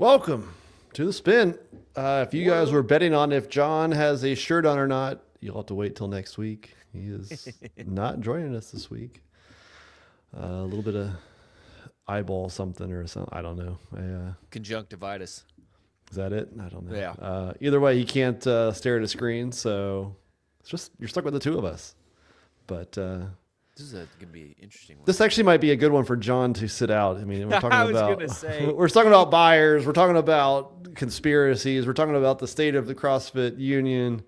Welcome to the spin. If you guys were betting on if John has a shirt on or not, you'll have to wait till next week. He is not joining us this week. A little bit of eyeball something or something. I don't know. Conjunctivitis. Is that it? I don't know. Yeah. Either way, he can't stare at a screen, so it's just you're stuck with the two of us. But This is going to be an interesting one. this actually might be a good one for John to sit out. I mean, we're talking I was about gonna say. we're talking about buyers, we're talking about conspiracies, we're talking about the state of the CrossFit Union.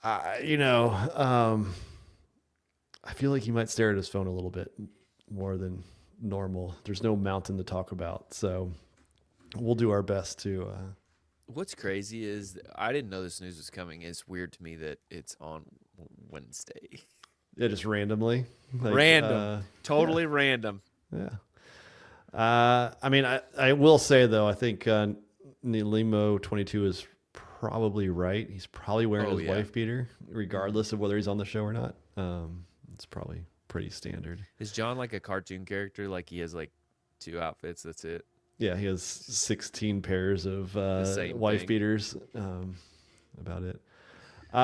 I feel like he might stare at his phone a little bit more than normal. There's no mountain to talk about, so we'll do our best to. What's crazy is I didn't know this news was coming. It's weird to me that it's on Wednesday. Yeah, just randomly. Random. Totally random. Yeah. I mean, I will say, though, I think Nilimo 22 is probably right. He's probably wearing his wife beater, regardless of whether he's on the show or not. It's probably pretty standard. Is John like a cartoon character? Like he has like 2 outfits? That's it? Yeah, he has 16 pairs of wife beaters. About it.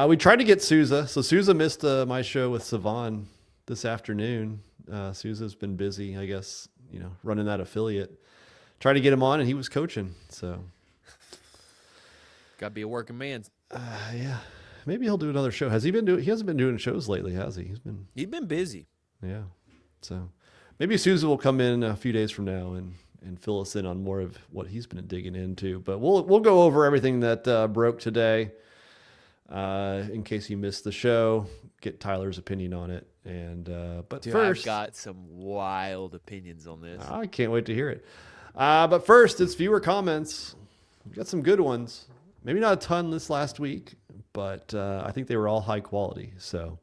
We tried to get Souza. So Souza missed my show with Savan this afternoon. Souza's been busy, I guess, running that affiliate. Tried to get him on, and he was coaching. So, Got to be a working man. yeah, maybe he'll do another show. Has he been doing? He hasn't been doing shows lately, has he? He's been busy. Yeah. So maybe Souza will come in a few days from now and fill us in on more of what he's been digging into. But we'll go over everything that broke today. In case you missed the show, get Tyler's opinion on it. And but Dude, first, I've got some wild opinions on this. I can't wait to hear it. But first, it's viewer comments. We've got some good ones. Maybe not a ton this last week, but I think they were all high quality. So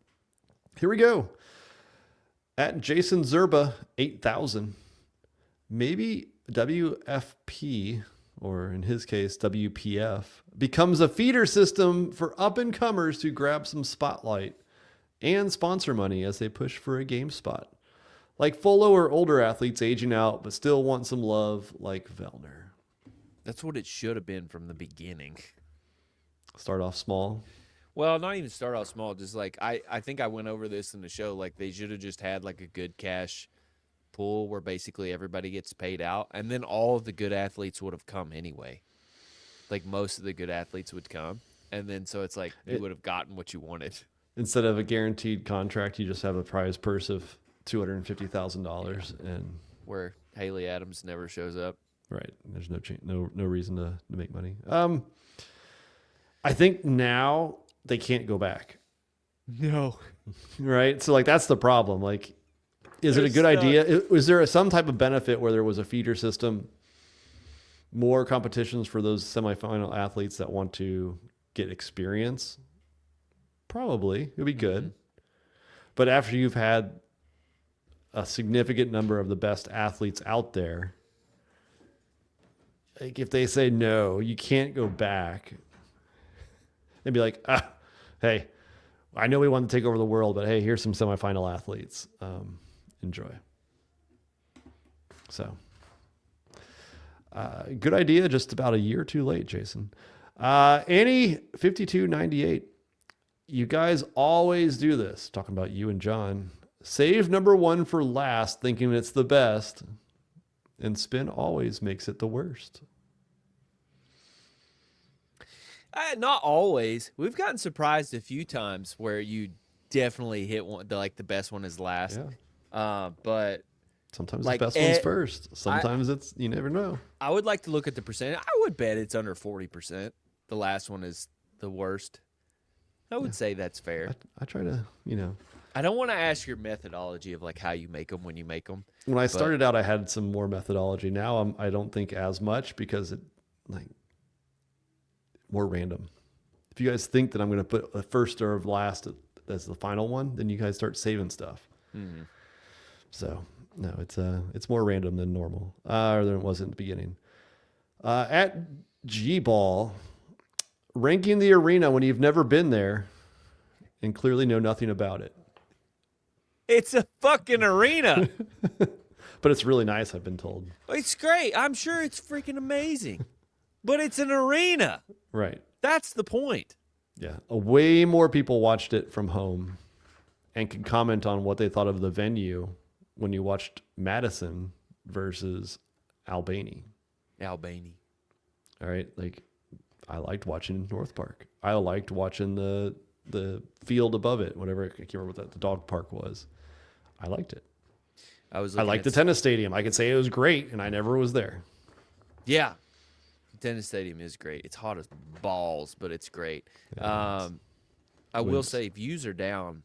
here we go. At Jason Zerba 8000, maybe WFP, or in his case, WPF, becomes a feeder system for up-and-comers to grab some spotlight and sponsor money as they push for a game spot. Like Folo or older athletes aging out, but still want some love like Vellner. That's what it should have been from the beginning. Start off small. Well, not even start off small. Just like I think I went over this in the show. Like they should have just had like a good cash pool where basically everybody gets paid out, and then all of the good athletes would have come anyway. Like most of the good athletes would come, and then so it's like you would have gotten what you wanted. Instead of a guaranteed contract, you just have a prize purse of $250,000, and where Haley Adams never shows up. Right, there's no reason to make money. I think now they can't go back. No, right. So like that's the problem. Like, is it a good idea? Is there some type of benefit where there was a feeder system? More competitions for those semifinal athletes that want to get experience? Probably. It would be good. Mm-hmm. But after you've had a significant number of the best athletes out there, like if they say, no, you can't go back, they'd be like, hey, I know we want to take over the world, but hey, here's some semifinal athletes. Enjoy. So... good idea, just about a year too late, Jason. Annie 5298. You guys always do this. Talking about you and John. Save number 1 for last, thinking it's the best. And spin always makes it the worst. Not always. We've gotten surprised a few times where you definitely hit one. The best one is last. Yeah. But sometimes the best one's first. Sometimes it's, you never know. I would like to look at the percentage. I would bet it's under 40%. The last one is the worst. I would say that's fair. I try to, I don't want to ask your methodology of like how you make them when you make them. When I started out, I had some more methodology. Now I don't think as much because it more random. If you guys think that I'm going to put a first or last as the final one, then you guys start saving stuff. Mm-hmm. So no, it's more random than normal, or than it was in the beginning. At G-Ball, ranking the arena when you've never been there and clearly know nothing about it. It's a fucking arena. But it's really nice, I've been told. It's great. I'm sure it's freaking amazing. But it's an arena. Right. That's the point. Yeah. Way more people watched it from home and could comment on what they thought of the venue when you watched Madison versus Albany. Albany. All right. Like, I liked watching North Park. I liked watching the field above it, whatever. I can't remember what the dog park was. I liked it. I liked the tennis stadium. I could say it was great, and I never was there. Yeah. The tennis stadium is great. It's hot as balls, but it's great. Yeah, I will say views are down.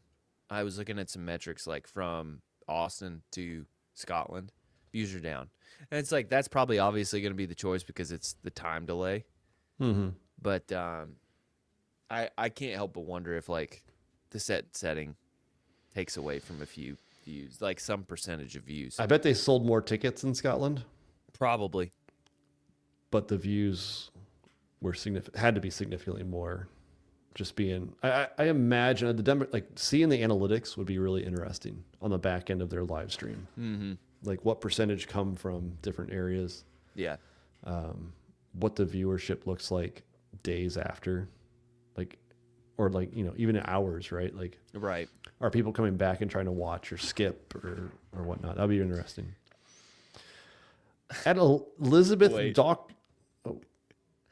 I was looking at some metrics like from Austin to Scotland. Views are down. And it's like that's probably obviously going to be the choice because it's the time delay. Mm-hmm. But I can't help but wonder if like the setting takes away from a few views, like some percentage of views. I bet they sold more tickets in Scotland, Probably. but the views were had to be significantly more. Just being, I imagine seeing the analytics would be really interesting on the back end of their live stream. Mm-hmm. Like what percentage come from different areas, Yeah. what the viewership looks like days after, or even hours, right? Like, Right. are people coming back and trying to watch or skip or whatnot? That'd be interesting. At Elizabeth Wait. Dock.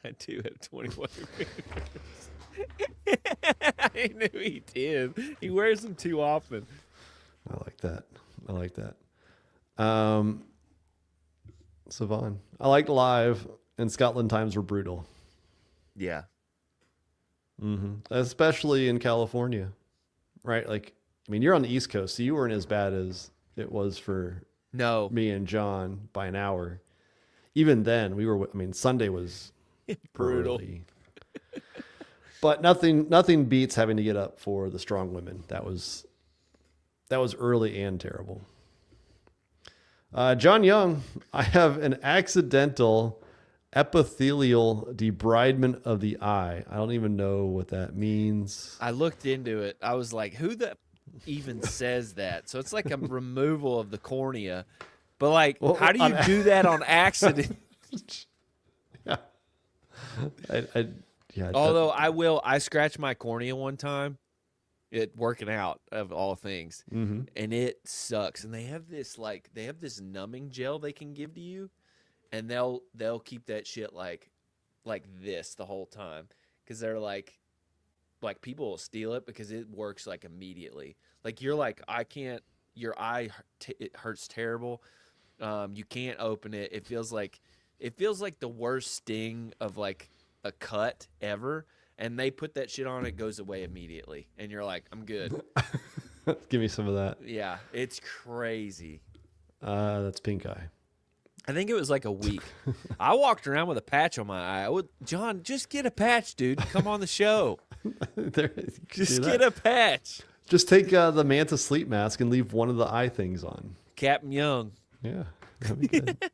I do have 21 I knew he did. He wears them too often. I like that. Savon. I liked live, and Scotland times were brutal. Yeah. Mm-hmm. Especially in California, right? Like, I mean, you're on the East Coast, so you weren't as bad as it was for No. me and John by an hour. Even then, Sunday was Brutal. early. But nothing beats having to get up for the strong women. That was early and terrible. John Young, I have an accidental epithelial debridement of the eye. I don't even know what that means. I looked into it. I was like, who the even says that? So it's like a removal of the cornea. But like, Well, how do you do that on accident? Yeah. Although I scratched my cornea one time, working out of all things, Mm-hmm. and it sucks. And they have this numbing gel they can give to you, and they'll keep that shit like this the whole time because they're like people will steal it because it works like immediately. Like you're like your eye it hurts terrible. You can't open it. It feels like the worst sting of like a cut ever, and they put that shit on, it goes away immediately, and you're like, I'm good. Give me some of that. Yeah, it's crazy. That's pink eye. I think it was like a week. I walked around with a patch on my eye. John, just get a patch, dude. Come on the show. Just get a patch. Just take the Manta sleep mask and leave one of the eye things on. Captain Young. Yeah, that'd be good.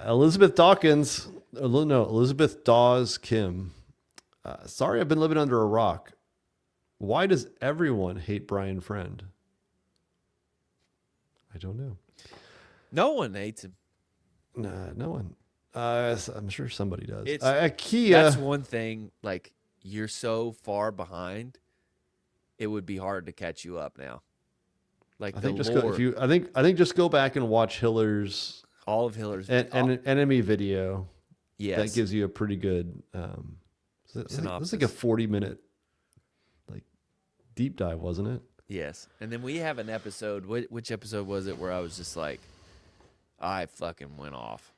Elizabeth Dawkins. No, Elizabeth Dawes Kim. Sorry, I've been living under a rock. Why does everyone hate Brian Friend? I don't know. No one hates him. Nah, no one. I'm sure somebody does. It's- IKEA. That's one thing. Like, you're so far behind, it would be hard to catch you up now. Like I the think just lore, I think just go back and watch Hiller's all of Hiller's enemy video. yes. That gives you a pretty good. It's like a 40-minute like deep dive, wasn't it? Yes. And then we have an episode. Which episode was it where I was just like, I fucking went off.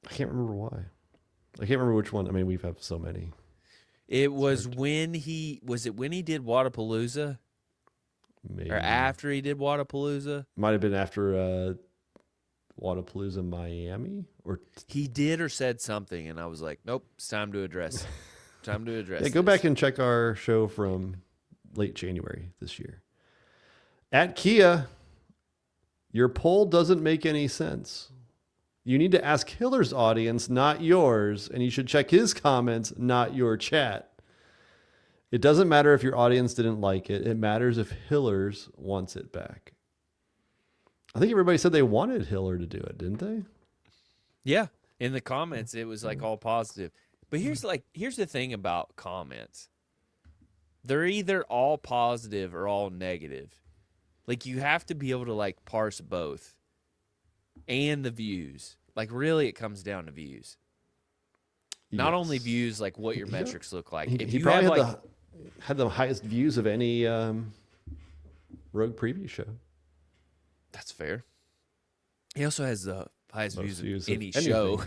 I can't remember why. I can't remember which one. I mean, we've had so many. It was when he did Wadapalooza Maybe. or after he did Wadapalooza? Might have been after Wadapalooza Miami or He did or said something, and I was like, nope, it's time to address. Time to address. yeah. Go this. back and check our show from late January this year. At Kia, your poll doesn't make any sense. You need to ask Hiller's audience, not yours, and you should check his comments, not your chat. It doesn't matter if your audience didn't like it. It matters if Hiller's wants it back. I think everybody said they wanted Hiller to do it, didn't they? Yeah. In the comments, it was like all positive. But here's the thing about comments. They're either all positive or all negative. Like you have to be able to like parse both. And the views. Like really it comes down to views. Not only views like what your metrics look like. He probably had the highest views of any Rogue preview show. That's fair. He also has the highest Most views of of any show.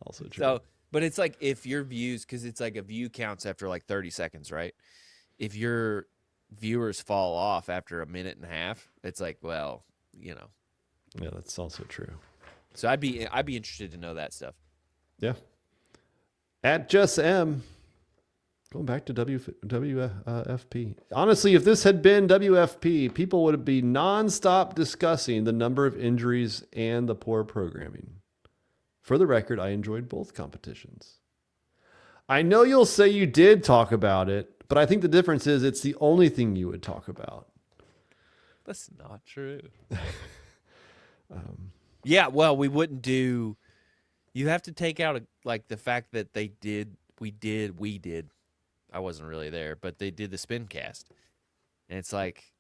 Also true. So, but it's like if your views, because it's like a view counts after like 30 seconds, right? If your viewers fall off after a minute and a half, it's like, well, you know. Yeah, that's also true. So I'd be interested to know that stuff. Yeah. At Just M, going back to WFP. Honestly, if this had been WFP, people would be nonstop discussing the number of injuries and the poor programming. For the record, I enjoyed both competitions. I know you'll say you did talk about it, but I think the difference is it's the only thing you would talk about. That's not true. Yeah, well, we wouldn't do. You have to take out like the fact that we did. I wasn't really there, but they did the spin cast, and it's like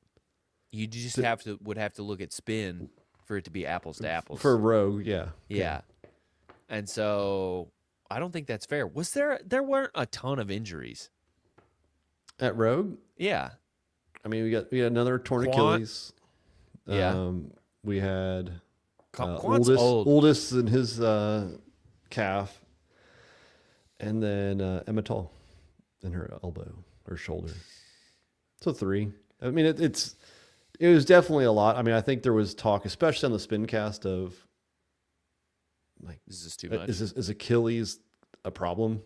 you just would have to look at spin for it to be apples to apples for Rogue. Yeah. Yeah, and so I don't think that's fair. Was there weren't a ton of injuries at Rogue? Yeah, I mean we had another torn Achilles. Yeah, we had old. oldest in his calf, and then Emma Tall in her elbow or shoulder. So 3. I mean, it was definitely a lot. I mean, I think there was talk, especially on the spin cast, of like, is this too much? Is Achilles a problem?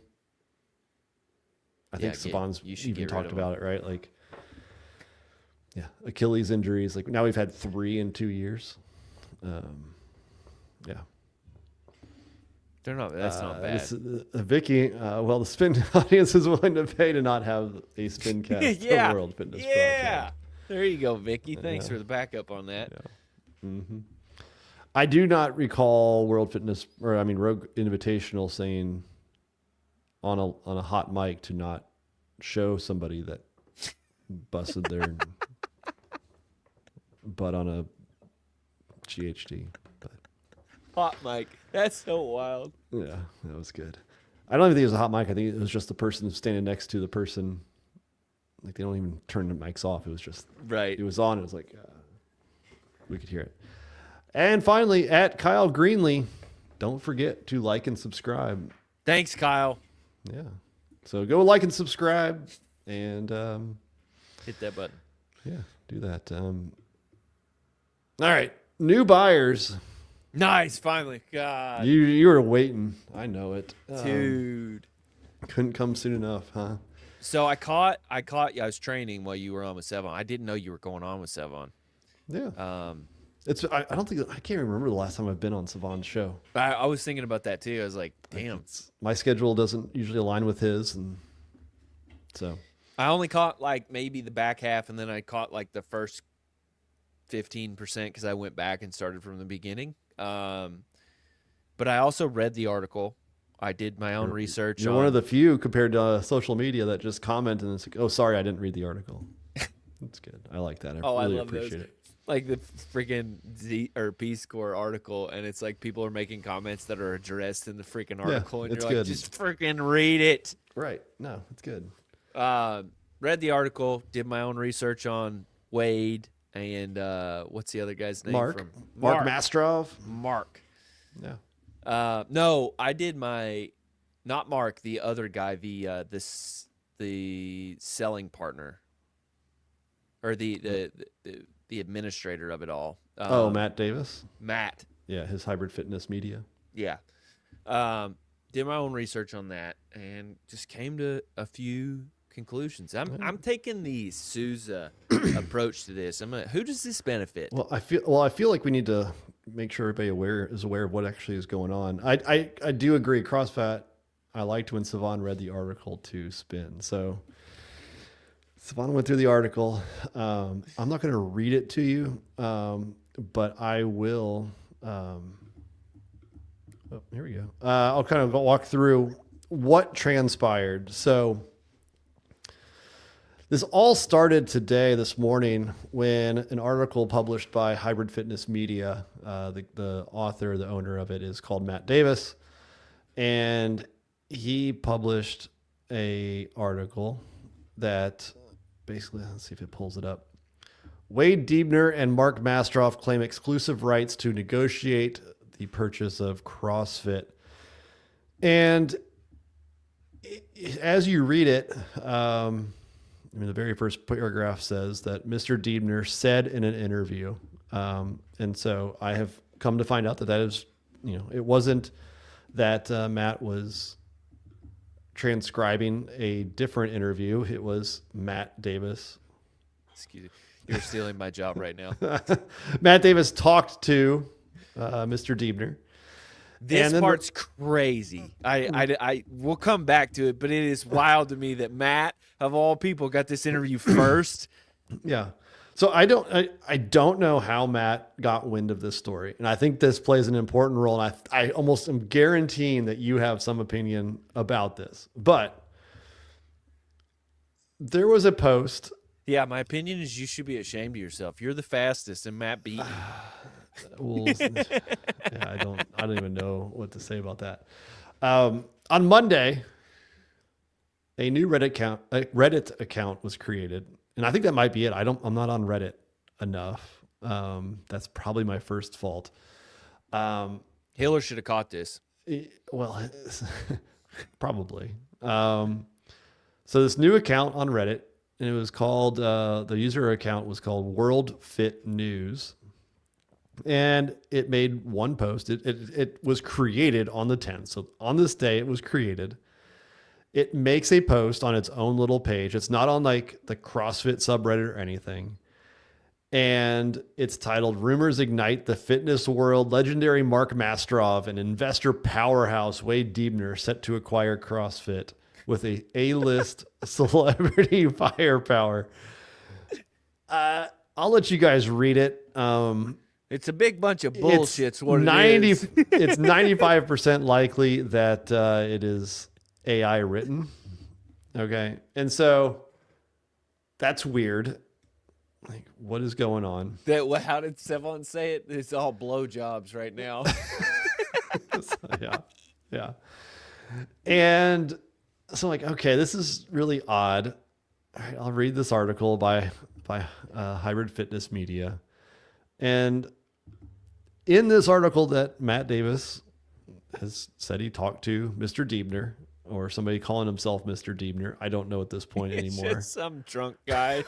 I think Savon's even talked about it, right? Like, yeah, Achilles injuries. Like now we've had 3 in 2 years. Yeah. They're not. That's not bad. Vicky, well, the spin audience is willing to pay to not have a spin cast. Yeah. World Fitness Yeah. Project. There you go, Vicky. Thanks for the backup on that. Yeah. Mm-hmm. I do not recall Rogue Invitational saying on a hot mic to not show somebody that busted their butt on a GHD. But hot mic. That's so wild. Yeah, that was good. I don't even think it was a hot mic. I think it was just the person standing next to the person. Like they don't even turn the mics off. It was just right. It was on. It was like we could hear it. And finally, at Kyle Greenlee, don't forget to like and subscribe. Thanks, Kyle. Yeah. So go like and subscribe and hit that button. Yeah, do that. All right, new buyers. Nice, finally. God, you were waiting. I know it, dude. Couldn't come soon enough, huh? So I was training while you were on with Sevon. I didn't know you were going on with Sevon. Yeah. I don't think I can't remember the last time I've been on Savon's show. I was thinking about that too. I was like, damn. My schedule doesn't usually align with his, and so I only caught like maybe the back half, and then I caught like the first 15% because I went back and started from the beginning. But I also read the article. I did my own research. You're one of the few compared to social media that just comment and it's like, oh, sorry, I didn't read the article. That's good. I like that. I really appreciate it. Like the freaking Peace Corps article, and it's like people are making comments that are addressed in the freaking article, and you're like, just freaking read it. Right. No, it's good. Read the article, did my own research on Wade, and what's the other guy's name? Mark Mastrov. Mark. Yeah. No, I did not Mark, the other guy, the selling partner, or the administrator of it all. Matt Davis. Matt. Yeah, his Hybrid Fitness Media. Yeah. Did my own research on that and just came to a few conclusions. I'm taking the Sousa approach to this. Who does this benefit? Well, I feel like we need to make sure everybody is aware of what actually is going on. I do agree. CrossFit. I liked when Savon read the article to spin. So Savon went through the article. I'm not going to read it to you. but I will. Here we go. I'll kind of walk through what transpired. So this all started today, this morning, when an article published by Hybrid Fitness Media, the author, the owner of it is called Matt Davis. And he published a article that basically, let's see if it pulls it up. Wade Diebner and Mark Mastroff claim exclusive rights to negotiate the purchase of CrossFit. And as you read it, the very first paragraph says that Mr. Diebner said in an interview, and so I have come to find out that is, it wasn't that Matt was transcribing a different interview. It was Matt Davis. Excuse me. You're stealing my job right now. Matt Davis talked to Mr. Diebner. This part's crazy. I will come back to it, but it is wild to me that Matt, of all people, got this interview first. Yeah. So I don't know how Matt got wind of this story. And I think this plays an important role. And I almost am guaranteeing that you have some opinion about this. But there was a post. Yeah, my opinion is you should be ashamed of yourself. You're the fastest, and Matt beat you. I don't even know what to say about that. On Monday, a new Reddit account was created. And I think that might be it. I'm not on Reddit enough. That's probably my first fault. Hiller should have caught this. Well, probably. So this new account on Reddit, and it was called, the user account was called World Fit News. And it made one post. It was created on the 10th. So on this day, it was created. It makes a post on its own little page. It's not on like the CrossFit subreddit or anything. And it's titled Rumors Ignite the Fitness World. Legendary Mark Mastrov and investor powerhouse Wade Diebner set to acquire CrossFit with a A-list celebrity firepower. I'll let you guys read it. It's a big bunch of bullshit. It's 90. It's 95% likely that it is AI written. Okay. And so that's weird. Like, what is going on? How did Sevon say it? It's all blowjobs right now. Yeah. And so like, okay, this is really odd. All right, I'll read this article by Hybrid Fitness Media. And in this article that Matt Davis has said he talked to Mr. Diebner, or somebody calling himself Mr. Diebner. I don't know at this point anymore. It's just some drunk guy.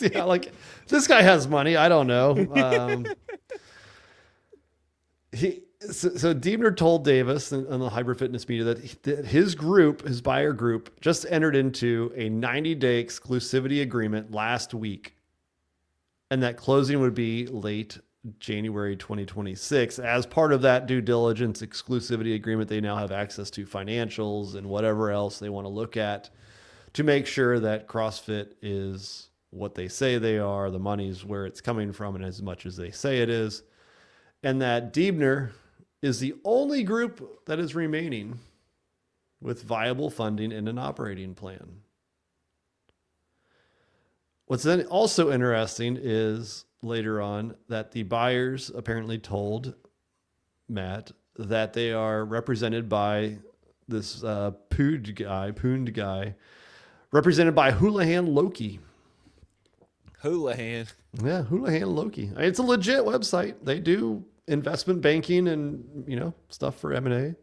Yeah, like this guy has money. I don't know. So Diebner told Davis on the Hybrid Fitness Media that his group, his buyer group, just entered into a 90-day exclusivity agreement last week, and that closing would be late January 2026. As part of that due diligence exclusivity agreement, they now have access to financials and whatever else they want to look at to make sure that CrossFit is what they say they are, the money's where it's coming from and as much as they say it is, and that Diebner is the only group that is remaining with viable funding and an operating plan. What's then also interesting is later on that the buyers apparently told Matt that they are represented by this Poond guy, represented by Houlihan Lokey. Houlihan. Yeah, Houlihan Lokey. It's a legit website. They do investment banking and, stuff for M&A.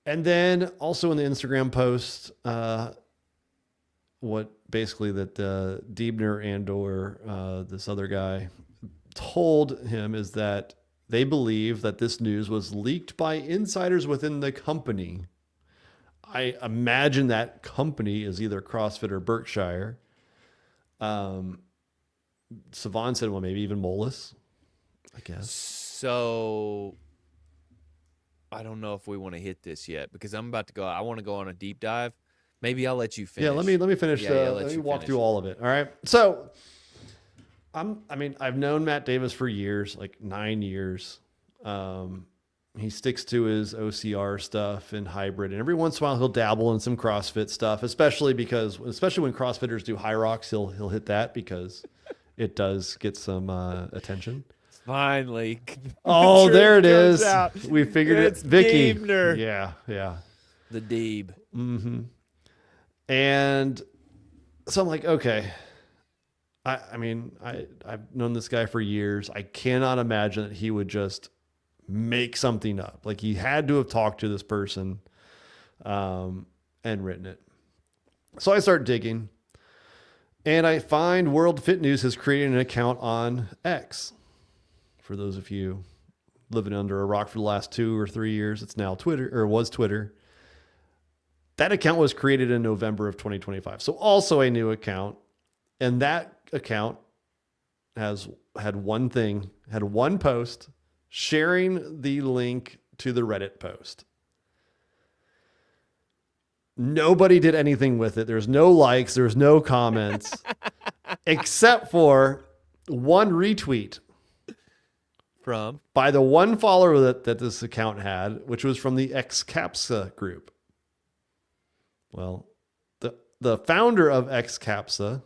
And then also in the Instagram post, what basically that Diebner and or this other guy told him is that they believe that this news was leaked by insiders within the company. I imagine that company is either CrossFit or Berkshire. Savon said, well, maybe even Moelis, I guess. So I don't know if we want to hit this yet because I'm about to go. I want to go on a deep dive. Maybe I'll let you finish. Yeah, let me finish. Let me walk through all of it. All right. So I've known Matt Davis for years, like 9 years. He sticks to his OCR stuff and hybrid, and every once in a while he'll dabble in some CrossFit stuff, especially when CrossFitters do high rocks, he'll hit that because it does get some attention. Finally. Oh, there it is. Out. We figured it's it. Vicky. Deebner. Yeah. The Deeb. Mm-hmm. And so I'm like, okay. I've known this guy for years. I cannot imagine that he would just make something up. Like, he had to have talked to this person and written it. So I start digging, and I find World Fit News has created an account on X. For those of you living under a rock for the last 2 or 3 years, it's now Twitter, or was Twitter. That account was created in November of 2025. So also a new account. And that account had one post sharing the link to the Reddit post. Nobody did anything with it. There's no likes. There's no comments, except for one retweet by the one follower that this account had, which was from the ex-CAPSA group. Well, the founder of ex-CAPSA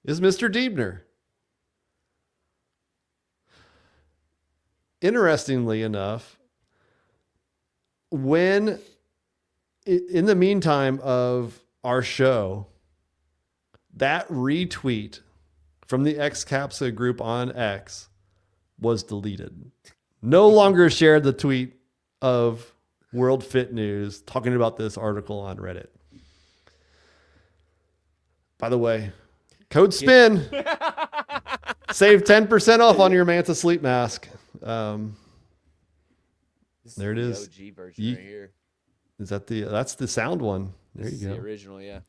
is Mr. Deebner. Interestingly enough, when in the meantime of our show, that retweet from the ex-CAPSA group on X was deleted. No longer shared the tweet of World Fit News talking about this article on Reddit. By the way, code SPIN. Save 10% off on your Manta sleep mask. There it is. The OG version right here. Is that that's the sound one? There you go. The original, yeah.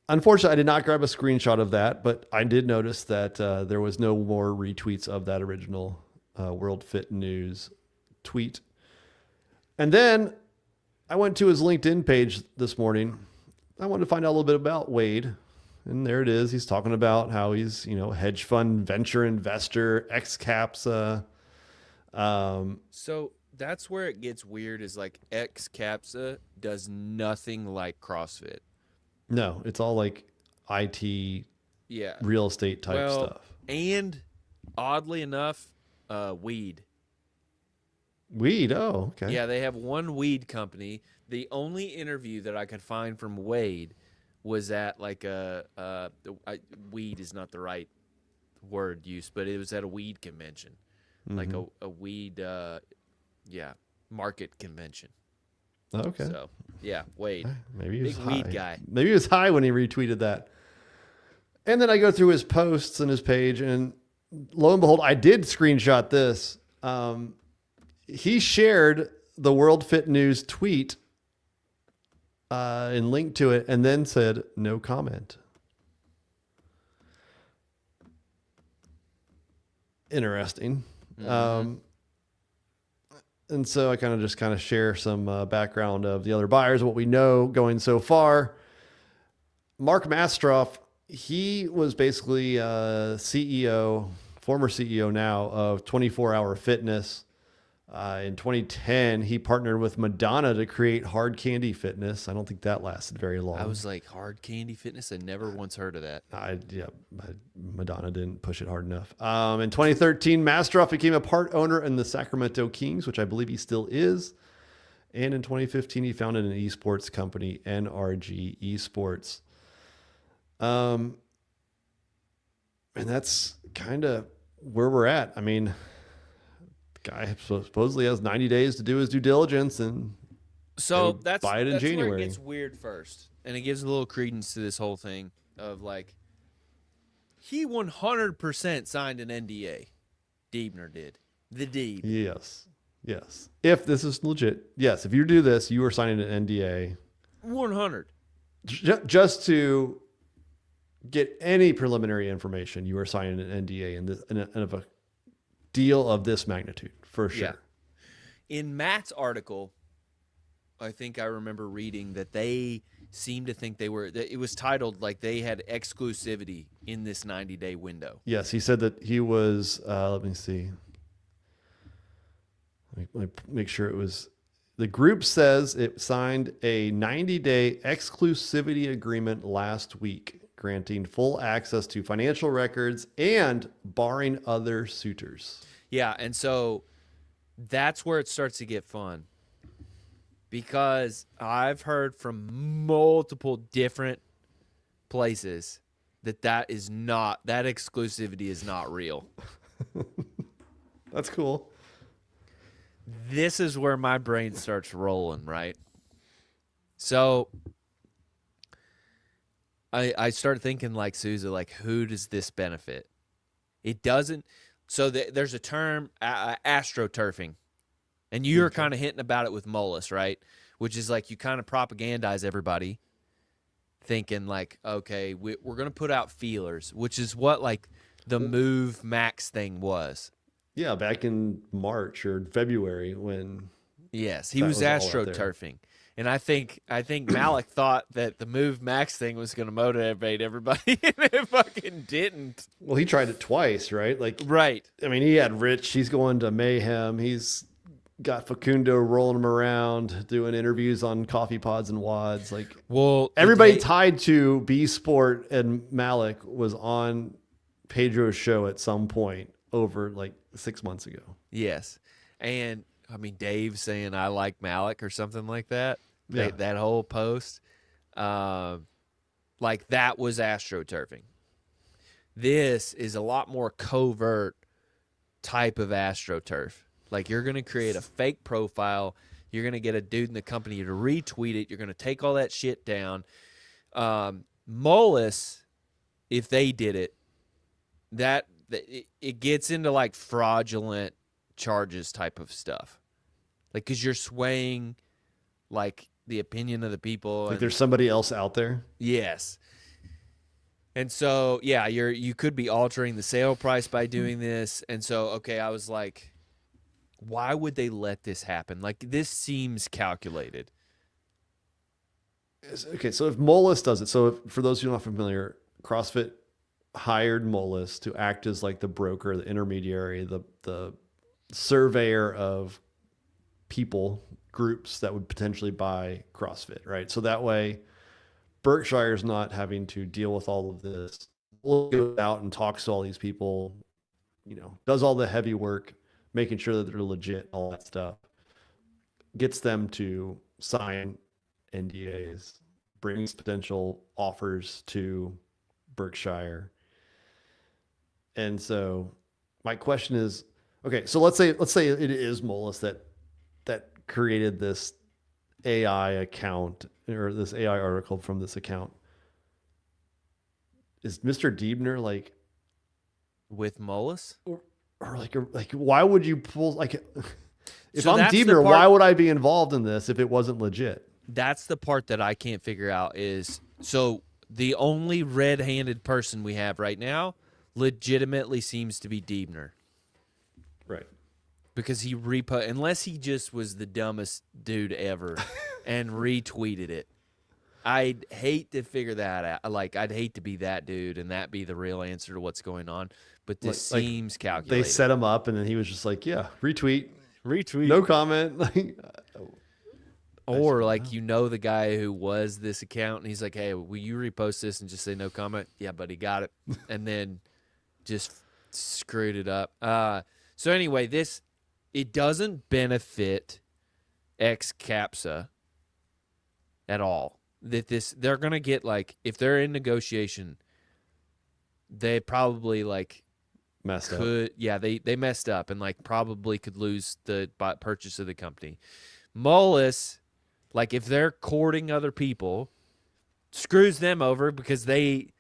Unfortunately, I did not grab a screenshot of that, but I did notice that there was no more retweets of that original World Fit News tweet. And then I went to his LinkedIn page this morning. I wanted to find out a little bit about Wade. And there it is. He's talking about how he's, hedge fund venture investor, ex-CAPSA. So that's where it gets weird, is like ex-CAPSA does nothing like CrossFit. No, it's all like IT, real estate type stuff. And oddly enough, weed. Weed? Oh, okay. Yeah, they have one weed company. The only interview that I could find from Wade was at like weed is not the right word use, but it was at a weed convention, like a weed, market convention. Oh, okay. So yeah, Wade, maybe he was big high. weed guy. Maybe he was high when he retweeted that. And then I go through his posts and his page, and lo and behold, I did screenshot this. He shared the World Fit News tweet and linked to it, and then said no comment. Interesting. And so I kind of share some background of the other buyers, what we know going so far. Mark Mastroff, he was basically former CEO now of 24 Hour Fitness. In 2010, he partnered with Madonna to create Hard Candy Fitness. I don't think that lasted very long. I was like, Hard Candy Fitness? I never once heard of that. Madonna didn't push it hard enough. In 2013, Mastroff became a part owner in the Sacramento Kings, which I believe he still is. And in 2015, he founded an esports company, NRG Esports. And that's kind of where we're at. I mean, guy supposedly has 90 days to do his due diligence, and so that's buy it in January. Where it gets weird first, and it gives a little credence to this whole thing of like, he 100% signed an NDA. Deebner did. The Deeb. Yes. If this is legit, yes. If you do this, you are signing an NDA. 100. Just to get any preliminary information, you are signing an NDA of a deal of this magnitude, for sure. Yeah. In Matt's article, I think I remember reading that they seemed to think that it was titled like they had exclusivity in this 90-day window. Yes, he said that he was. Let me see. Let me make sure it was. The group says it signed a 90-day exclusivity agreement last week, granting full access to financial records and barring other suitors. Yeah, and so that's where it starts to get fun. Because I've heard from multiple different places that that exclusivity is not real. That's cool. This is where my brain starts rolling, right? So I start thinking like Sousa, like, who does this benefit? It doesn't. So there's a term, astroturfing. And you're kind of hinting about it with Molus, right? Which is like you kind of propagandize everybody thinking like, okay, we're going to put out feelers, which is what like the Move Max thing was. Yeah, back in March or February when. Yes, he was astroturfing. And I think Malik thought that the Move Max thing was going to motivate everybody, and it fucking didn't. Well, he tried it twice, right? Like, right. I mean, he had Rich. He's going to Mayhem. He's got Facundo rolling him around, doing interviews on Coffee Pods and Wads. Like, well, everybody tied to B Sport and Malik was on Pedro's show at some point over like 6 months ago. Yes, and I mean Dave saying I like Malik or something like that. Yeah. That whole post, like that was astroturfing. This is a lot more covert type of astroturf. Like you're going to create a fake profile. You're going to get a dude in the company to retweet it. You're going to take all that shit down. Molus, if they did it, it gets into like fraudulent charges type of stuff. Like, because you're swaying like the opinion of the people. Like there's somebody else out there. Yes. And so, yeah, you could be altering the sale price by doing this. And so, okay, I was like, why would they let this happen? Like, this seems calculated. Okay, so if Molus does it, for those who are not familiar, CrossFit hired Molus to act as like the broker, the intermediary, the surveyor of people, groups that would potentially buy CrossFit, right? So that way Berkshire's not having to deal with all of this. We'll go out and talks to all these people, does all the heavy work, making sure that they're legit, all that stuff. Gets them to sign NDAs, brings potential offers to Berkshire. And so my question is, okay, so let's say it is Molus that created this AI account or this AI article from this account. Is Mr. Diebner like with Molus? Or like why would you pull like if So I'm that's the Diebner, part- why would I be involved in this if it wasn't legit? That's the part that I can't figure out is, so the only red-handed person we have right now legitimately seems to be Diebner. Right. Because he unless he just was the dumbest dude ever and retweeted it. I'd hate to figure that out. Like, I'd hate to be that dude and that be the real answer to what's going on. But this seems calculated. They set him up and then he was just like, yeah, retweet. Retweet. No comment. Like, or like, the guy who was this account and he's like, hey, will you repost this and just say no comment? Yeah, but he got it. And then just screwed it up. So anyway, it doesn't benefit ex-CAPSA at all. They're going to get like, if they're in negotiation, they probably like messed up. Yeah, they messed up and like probably could lose the purchase of the company. Molus, like if they're courting other people, screws them over because they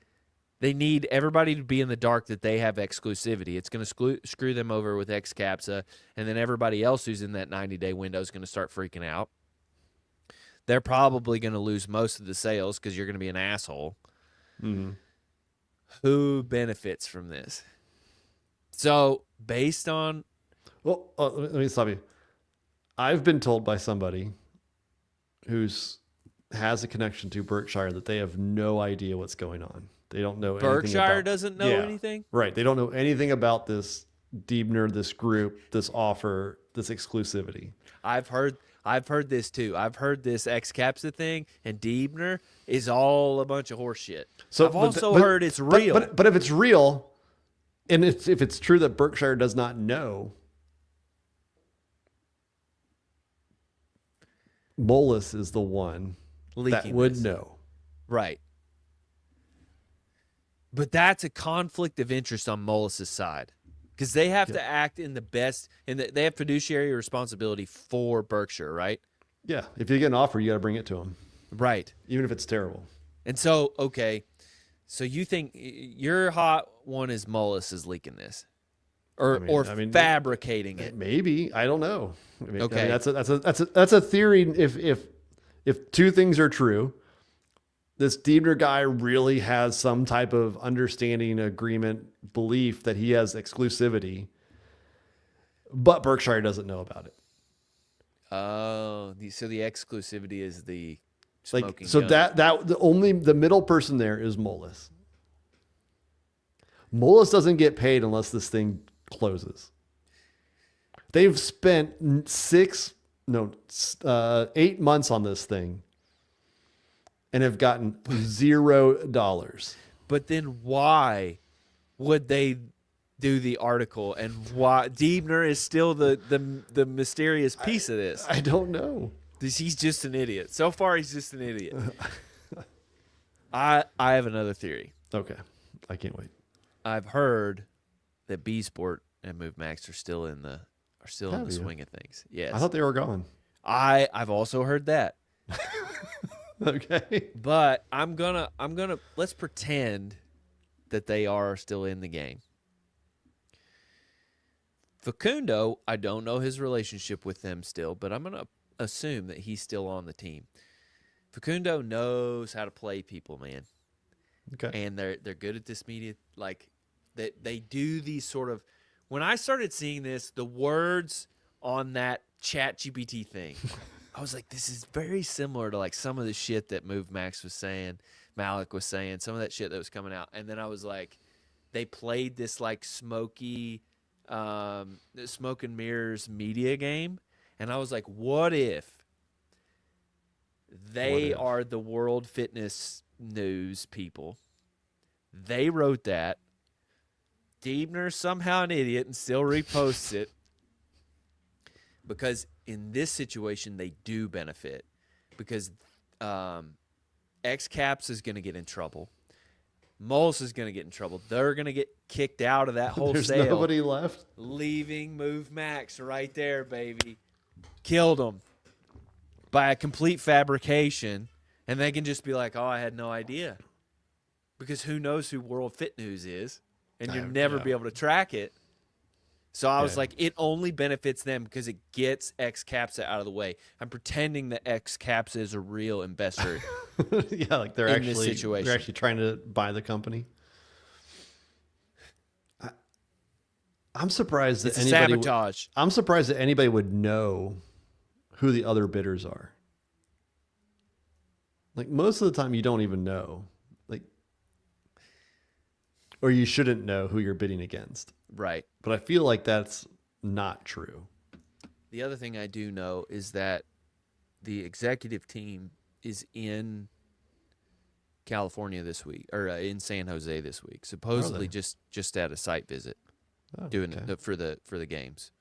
need everybody to be in the dark that they have exclusivity. It's going to screw them over with ex-CAPSA, and then everybody else who's in that 90-day window is going to start freaking out. They're probably going to lose most of the sales because you're going to be an asshole. Mm-hmm. Who benefits from this? So, based on... Well, let me stop you. I've been told by somebody has a connection to Berkshire that they have no idea what's going on. They don't know anything Berkshire about, doesn't know anything? Right. They don't know anything about this Diebner, this group, this offer, this exclusivity. I've heard this too. I've heard this ex-Capsa thing, and Diebner is all a bunch of horse shit. So I've also heard it's real. But if it's real, and if it's true that Berkshire does not know, Moelis is the one that would know. Right. But that's a conflict of interest on Moelis' side. Because they have to act in the best, and they have fiduciary responsibility for Berkshire, right? Yeah. If you get an offer, you got to bring it to them. Right. Even if it's terrible. And so, okay. So you think your hot one is Moelis is leaking this? Or fabricating it? Maybe. I don't know. Okay. That's a theory. If two things are true, this Diebner guy really has some type of understanding, agreement, belief that he has exclusivity, but Berkshire doesn't know about it. Oh, so the exclusivity is the smoking so gun. the middle person there is Moelis. Moelis doesn't get paid unless this thing closes. They've spent 8 months on this thing and have gotten $0. But then why would they do the article, and why Diebner is still the mysterious piece of this? I don't know. He's just an idiot. So far, he's just an idiot. I have another theory. Okay, I can't wait. I've heard that B Sport and Move Max are still in the swing of things. Yes, I thought they were gone. I've also heard that. Okay. But I'm gonna let's pretend that they are still in the game. Facundo, I don't know his relationship with them still, but I'm gonna assume that he's still on the team. Facundo knows how to play people, man. Okay. And they're good at this media. Like they do these sort of. When I started seeing this, the words on that ChatGPT thing, I was like, this is very similar to like some of the shit that Move Max was saying, Malik was saying, some of that shit that was coming out. And then I was like, they played this like smoke and mirrors media game. And I was like, what if they are the World Fitness News people? They wrote that. Diebner's somehow an idiot and still reposts it. Because in this situation, they do benefit. Because X-Caps is going to get in trouble. Moelis is going to get in trouble. They're going to get kicked out of that whole There's sale. There's nobody left. Leaving Move Max right there, baby. Killed them by a complete fabrication. And they can just be like, oh, I had no idea. Because who knows who World Fit News is. And you'll never be able to track it. So I was like, it only benefits them because it gets X-Capsa out of the way. I'm pretending that X-Capsa is a real investor. Yeah, like they're actually trying to buy the company. I'm surprised that sabotage. I'm surprised that anybody would know who the other bidders are. Like most of the time, you don't even know, like, or you shouldn't know who you're bidding against. Right. But I feel like that's not true. The other thing I do know is that the executive team is in California this week, or in San Jose this week. Supposedly just at a site visit, doing it for the games.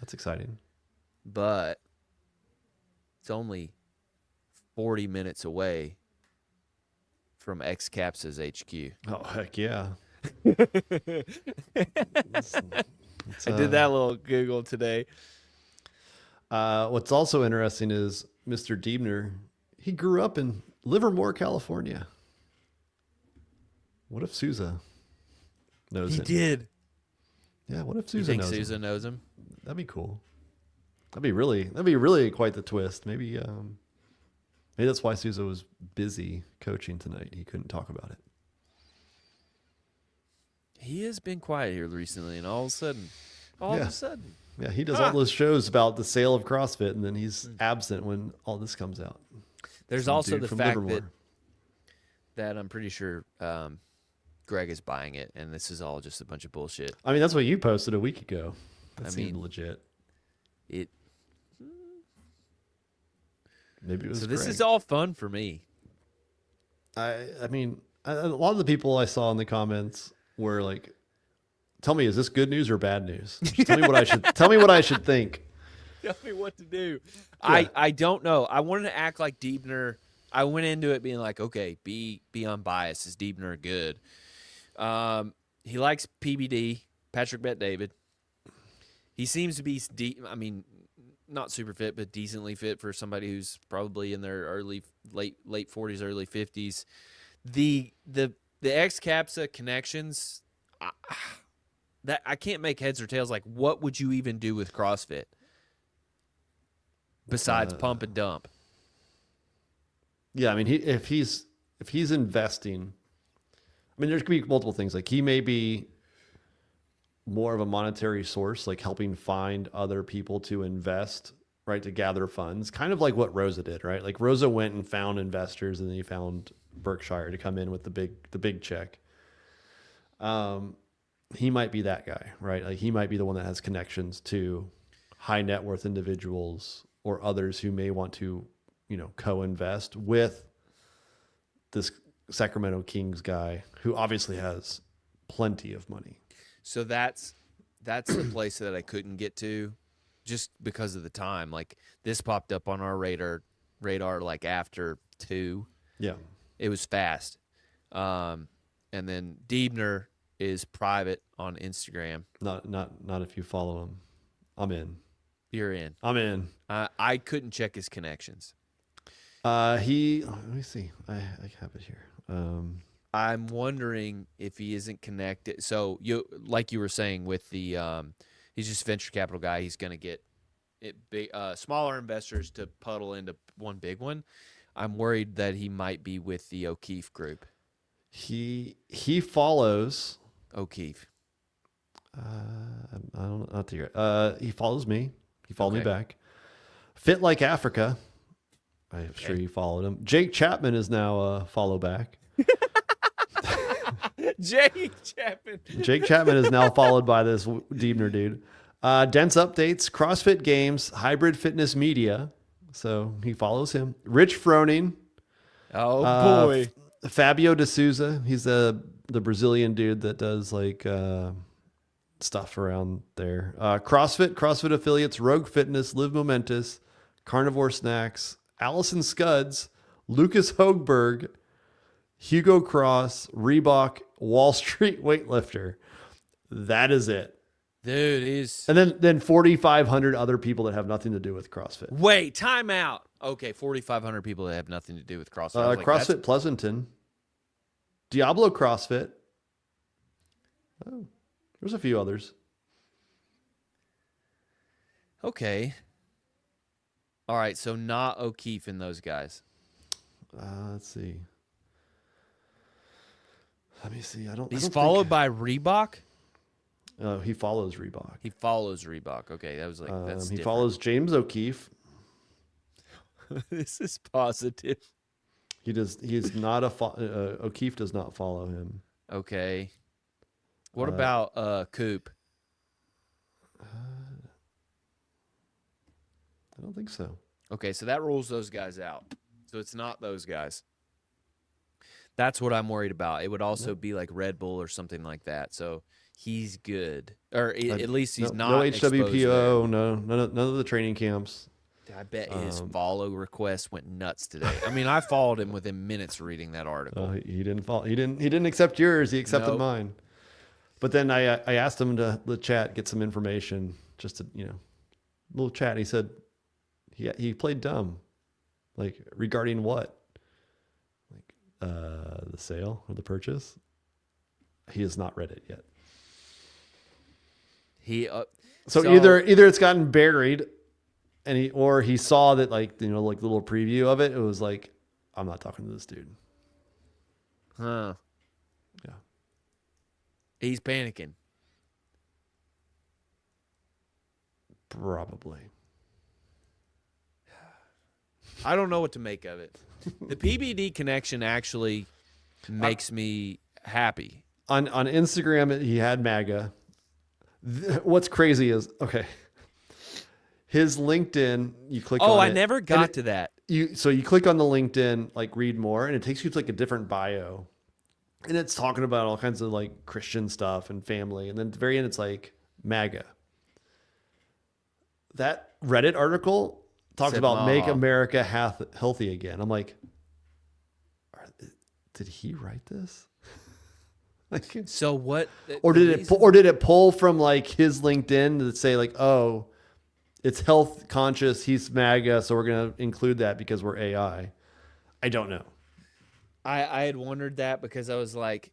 That's exciting. But it's only 40 minutes away from X-Capsa's HQ. Oh, heck yeah. I did that little Google today. What's also interesting is Mr. Diebner, he grew up in Livermore, California. What if Sousa knows him? He did. Yeah, what if Sousa knows him? Sousa knows him? That'd be cool. That'd be really quite the twist. Maybe that's why Sousa was busy coaching tonight. He couldn't talk about it. He has been quiet here recently, and all of a sudden. Yeah, he does all those shows about the sale of CrossFit, and then he's absent when all this comes out. There's Some also dude the from fact Livermore. that I'm pretty sure Greg is buying it, and this is all just a bunch of bullshit. I mean, that's what you posted a week ago. That I seemed mean, legit. It. Maybe it was So this Greg. is all fun for me. I mean, a lot of the people I saw in the comments were like, "Tell me, is this good news or bad news? Just tell me what I should think." Tell me what to do. Yeah. I don't know. I wanted to act like Diebner. I went into it being like, okay, be unbiased. Is Diebner good? He likes PBD, Patrick Bet David. He seems to be, I mean, not super fit, but decently fit for somebody who's probably in their late 40s, early 50s. The X Capsa connections, that I can't make heads or tails. Like, what would you even do with CrossFit besides pump and dump? Yeah, I mean, if he's investing, I mean, there's gonna be multiple things. Like he may be more of a monetary source, like helping find other people to invest, right, to gather funds, kind of like what Rosa did, right? Like Rosa went and found investors, and then he found Berkshire to come in with the big check. He might be that guy, right? Like he might be the one that has connections to high net worth individuals or others who may want to, co-invest with this Sacramento Kings guy who obviously has plenty of money. So that's the place that I couldn't get to just because of the time. Like this popped up on our radar like after 2. Yeah. It was fast. And then Diebner is private on Instagram. Not if you follow him. I'm in. You're in. I'm in. I couldn't check his connections. Let me see. I have it here. I'm wondering if he isn't connected. So like you were saying with the, he's just a venture capital guy. He's going to get smaller investors to puddle into one big one. I'm worried that he might be with the O'Keefe group. He follows O'Keefe. I don't not to hear. He follows me. He followed me Okay. back. Fit Like Africa. I'm sure you followed him. Jake Chapman is now a follow back. Jake Chapman. Jake Chapman is now followed by this Diebner dude. Dense Updates, CrossFit Games, Hybrid Fitness Media. So he follows him. Rich Froning. Oh, boy. Fabio de Souza. He's the Brazilian dude that does like stuff around there. CrossFit affiliates, Rogue Fitness, Live Momentous, Carnivore Snacks, Allison Scuds, Lucas Hoegberg, Hugo Cross, Reebok, Wall Street Weightlifter. That is it. Dude, he's... And then 4,500 other people that have nothing to do with CrossFit. Wait, time out. Okay, 4,500 people that have nothing to do with CrossFit. I was like, CrossFit Pleasanton. Diablo CrossFit. Oh, there's a few others. Okay. All right, so not O'Keefe and those guys. Let's see. Let me see. He's followed by Reebok? He follows Reebok. He follows Reebok. Okay, that was like, that's he different. follows James O'Keefe. This is positive. He does. He's not a O'Keefe does not follow him. Okay. What about Coop? I don't think so. Okay, so that rules those guys out. So it's not those guys. That's what I'm worried about. It would also be like Red Bull or something like that. So he's good, or at least he's not. No exposed HWPO. there. No, none of the training camps. I bet his follow request went nuts today. I mean, I followed him within minutes of reading that article. He didn't follow. He didn't accept yours. He accepted Nope. mine. But then I asked him to the chat get some information, just to little chat. He said he played dumb, like regarding what, like the sale or the purchase. He has not read it yet. So either it's gotten buried, and he saw that like the little preview of it. It was like, I'm not talking to this dude. Huh? Yeah. He's panicking. Probably. I don't know what to make of it. The PBD connection actually makes me happy. On Instagram, he had MAGA. What's crazy is, okay, his LinkedIn, you click on it. Oh, I never got to that. So you click on the LinkedIn, like read more, and it takes you to like a different bio. And it's talking about all kinds of like Christian stuff and family. And then at the very end, it's like MAGA. That Reddit article talks about make America healthy again. I'm like, did he write this? Like, so what? Or did it pull from like his LinkedIn to say like, oh, it's health conscious, he's MAGA, so we're gonna include that because we're AI. I don't know. I had wondered that because I was like,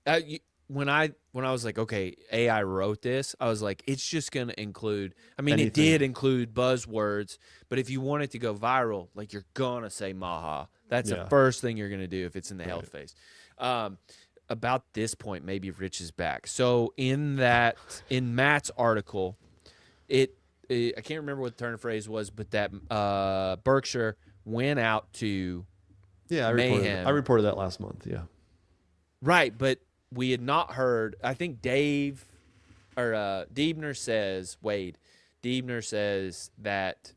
when I was like, okay, AI wrote this, I was like, it's just gonna include. I mean, anything. It did include buzzwords, but if you want it to go viral, like you're gonna say Maha. That's the first thing you're gonna do if it's in the health phase. About this point, maybe Rich is back. So in Matt's article, I can't remember what the turn of phrase was, but that Berkshire went out to I reported that last month. Yeah, right. But we had not heard. I think Diebner says that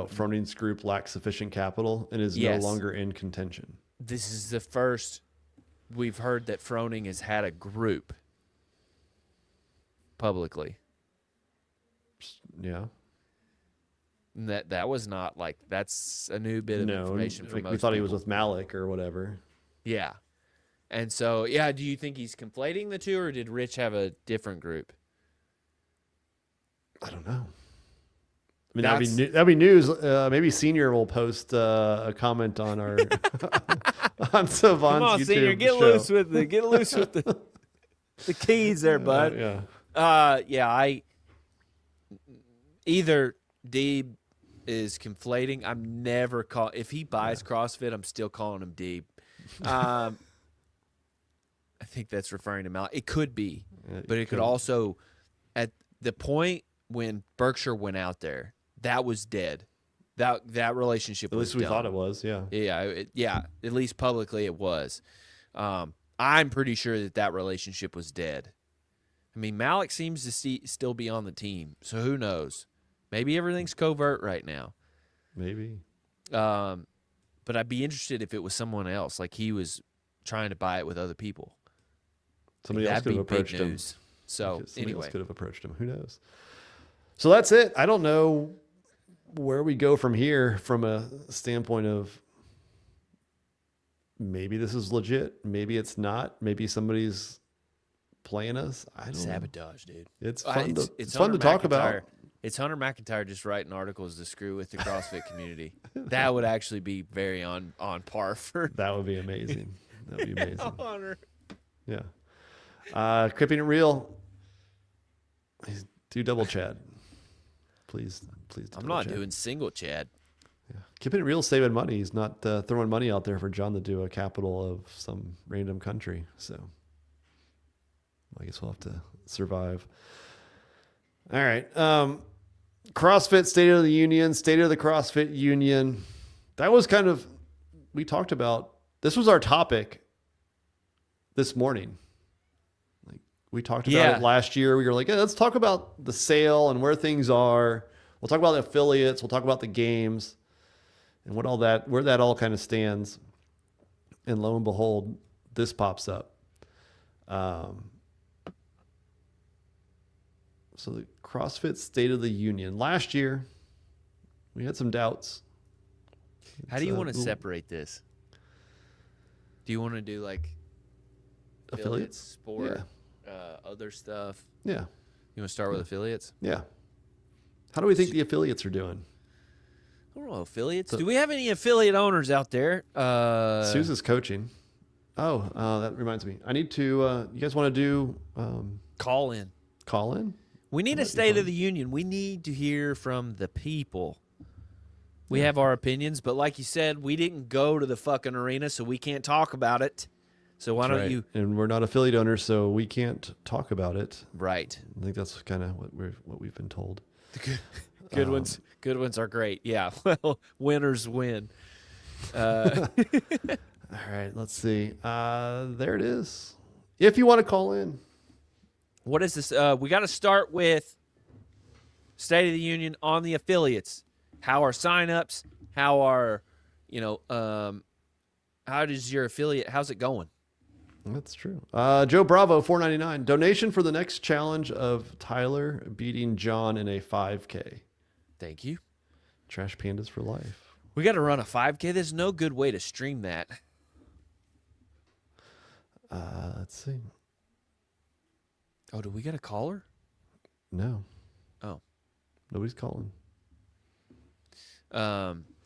Froning's group lacks sufficient capital and is no longer in contention. This is the first we've heard that Froning has had a group publicly. Yeah. That was not like, that's a new bit of information for most we thought people. he was with Malik or whatever. Yeah. And so, do you think he's conflating the two, or did Rich have a different group? I don't know. I mean, that'd be news. Maybe Senior will post a comment on our on Savant's Come on, YouTube Senior, get show. loose with the keys there, bud. I either Deeb is conflating. I'm never if he buys CrossFit, I'm still calling him Deeb. I think that's referring to Mal. It could be, but it could also, at the point when Berkshire went out there, that was dead. That relationship was done. At least we thought it was, yeah. Yeah, at least publicly it was. I'm pretty sure that relationship was dead. I mean, Malik seems to still be on the team, so who knows? Maybe everything's covert right now. Maybe. But I'd be interested if it was someone else, like he was trying to buy it with other people. Somebody else could have approached him. So Somebody else could have approached him. Who knows? So that's it. I don't know where we go from here from a standpoint of maybe this is legit. Maybe it's not. Maybe somebody's playing us. I don't know. Sabotage, dude. It's fun to talk about. It's Hunter McIntyre just writing articles to screw with the CrossFit community. That would actually be very on par for. That would be amazing. That would be amazing. Hunter. Yeah. Keeping it real. Do double Chad. Please. I'm not doing single Chad. Yeah. Keeping it real, saving money. He's not throwing money out there for John to do a capital of some random country. So I guess we'll have to survive. All right. CrossFit State of the Union, State of the CrossFit Union. That was kind of, we talked about, this was our topic this morning. Like we talked about it last year. We were like, let's talk about the sale and where things are. We'll talk about the affiliates. We'll talk about the games and where that all kind of stands. And lo and behold, this pops up. So the CrossFit State of the Union. Last year, we had some doubts. How do you want to separate this? Do you want to do like affiliates, sport, other stuff? Yeah. You want to start with affiliates? Yeah. How do we think the affiliates are doing? I don't know, affiliates. Do we have any affiliate owners out there? Susan's coaching. That reminds me. I need to, you guys want to do call in? Call in? We need a State of the Union. We need to hear from the people. We have our opinions, but like you said, we didn't go to the fucking arena, so we can't talk about it. So why don't you? And we're not affiliate owners, so we can't talk about it. Right. I think that's kind of what we've been told. Good ones are great. Yeah. Well, winners win. Uh, All right, let's see. There it is. If you want to call in. what is this? We got to start with State of the Union on the affiliates. How are signups? How are, how does your affiliate, how's it going? That's true. Joe Bravo, $4.99. Donation for the next challenge of Tyler beating John in a 5K. Thank you. Trash Pandas for life. We got to run a 5K. There's no good way to stream that. Let's see. Oh, do we get a caller? No, Oh. nobody's calling.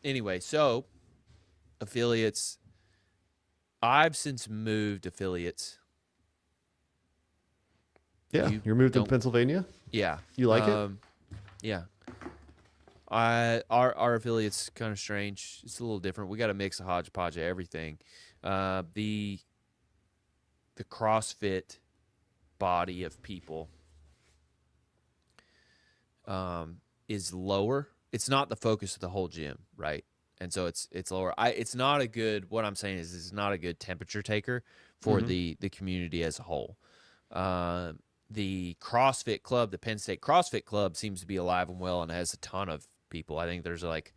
Anyway, so affiliates. I've since moved affiliates. Yeah, You you're moved to don't- Pennsylvania? Yeah. You like it? Yeah. Our affiliate's kind of strange. It's a little different. We got a mix of hodgepodge of everything. The CrossFit body of people is lower. It's not the focus of the whole gym, right? And so it's lower. It's not a good. What I'm saying is, it's not a good temperature taker for the community as a whole. The CrossFit Club, the Penn State CrossFit Club, seems to be alive and well and has a ton of people. I think there's like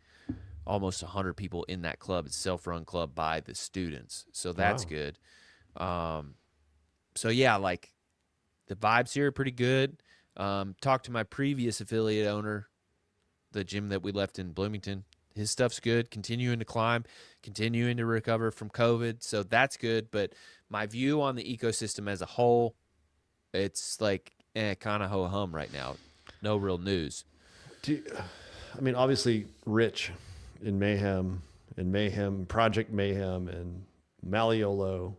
almost 100 people in that club. It's a self-run club by the students, so that's Wow. good. So yeah, like the vibes here are pretty good. Talked to my previous affiliate owner, the gym that we left in Bloomington. His stuff's good, continuing to climb, continuing to recover from COVID, so that's good. But my view on the ecosystem as a whole, it's like kind of ho-hum right now. No real news. Obviously, Rich in Mayhem, Project Mayhem, and Maliolo.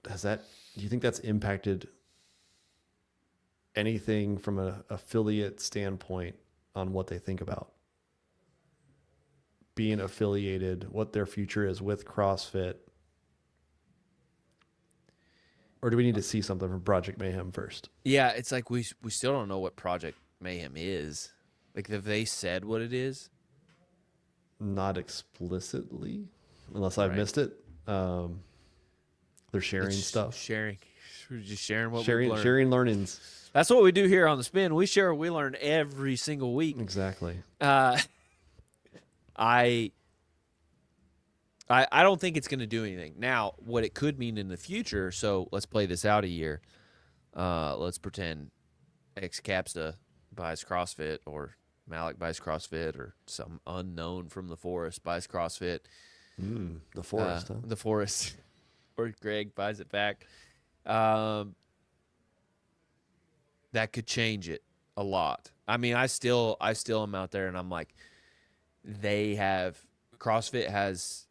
Do you think that's impacted anything from an affiliate standpoint on what they think about being affiliated, what their future is with CrossFit? Or do we need to see something from Project Mayhem first? Yeah, it's like we still don't know what Project Mayhem is. Like, have they said what it is? Not explicitly, unless I've Right. missed it. They're sharing It's stuff. Sharing. We're just sharing what we've Sharing, learned. sharing learnings. That's what we do here on the Spin. We share what we learn every single week. Exactly. I don't think it's going to do anything. Now, what it could mean in the future, so let's play this out a year. Let's pretend X-Capsta buys CrossFit, or Malik buys CrossFit, or some unknown from the forest buys CrossFit. The forest, huh? The forest. Or Greg buys it back. That could change it a lot. I mean, I still am out there, and I'm like, CrossFit has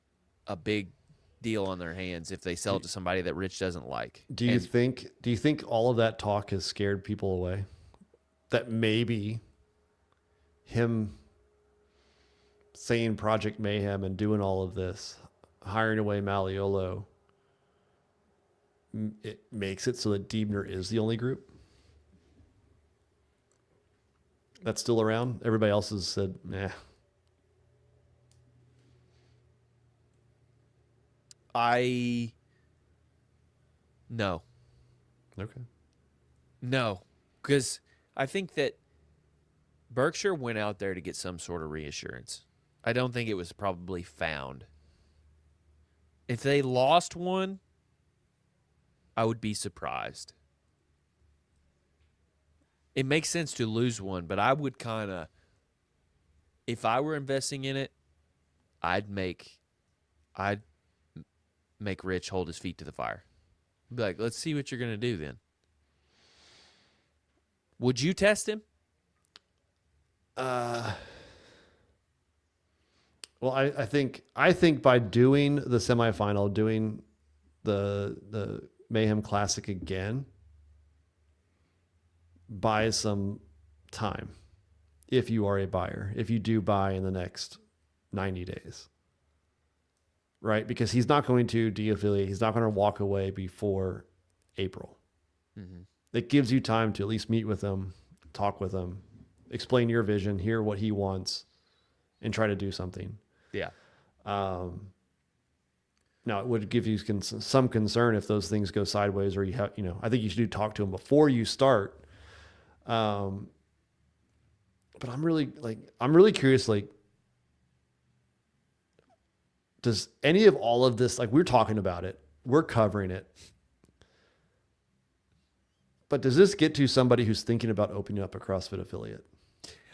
a big deal on their hands if they sell it to somebody that Rich doesn't like. Do you think all of that talk has scared people away? That maybe him saying Project Mayhem and doing all of this, hiring away Maliolo, it makes it so that Diebner is the only group that's still around? Everybody else has said, nah. No. Okay. No. Because I think that Berkshire went out there to get some sort of reassurance. I don't think it was probably found. If they lost one, I would be surprised. It makes sense to lose one, but I would if I were investing in it, I'd make Rich hold his feet to the fire. Be like, let's see what you're going to do then. Would you test him? Well, I think by doing the semifinal, doing the Mayhem Classic again, buys some time if you are a buyer, if you do buy in the next 90 days. Right? Because he's not going to de-affiliate. He's not going to walk away before April. Mm-hmm. It gives you time to at least meet with him, talk with him, explain your vision, hear what he wants, and try to do something. Yeah. Now, it would give you some concern if those things go sideways, or you have, I think you should talk to them before you start. But I'm really curious, like, does any of all of this, like, we're talking about it, we're covering it, but does this get to somebody who's thinking about opening up a CrossFit affiliate?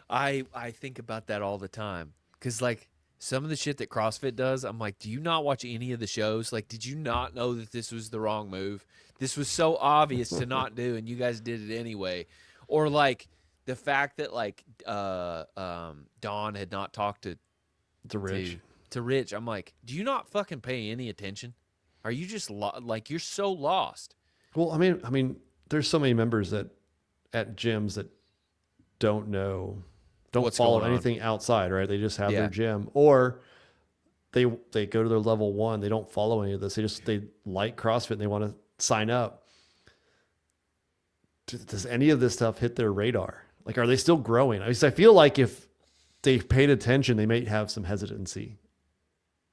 I think about that all the time. Because, like, some of the shit that CrossFit does, I'm like, do you not watch any of the shows? Like, did you not know that this was the wrong move? This was so obvious to not do, and you guys did it anyway. Or, like, the fact that, like, Dawn had not talked To Rich. to Rich. I'm like, do you not fucking pay any attention? Are you just, like, you're so lost? Well, I mean, there's so many members at gyms that don't What's follow going on. anything outside, right? They just have Yeah. their gym, or they go to their level 1. They don't follow any of this. They like CrossFit and they want to sign up. Does any of this stuff hit their radar? Like, are they still growing? I feel like if they paid attention, they might have some hesitancy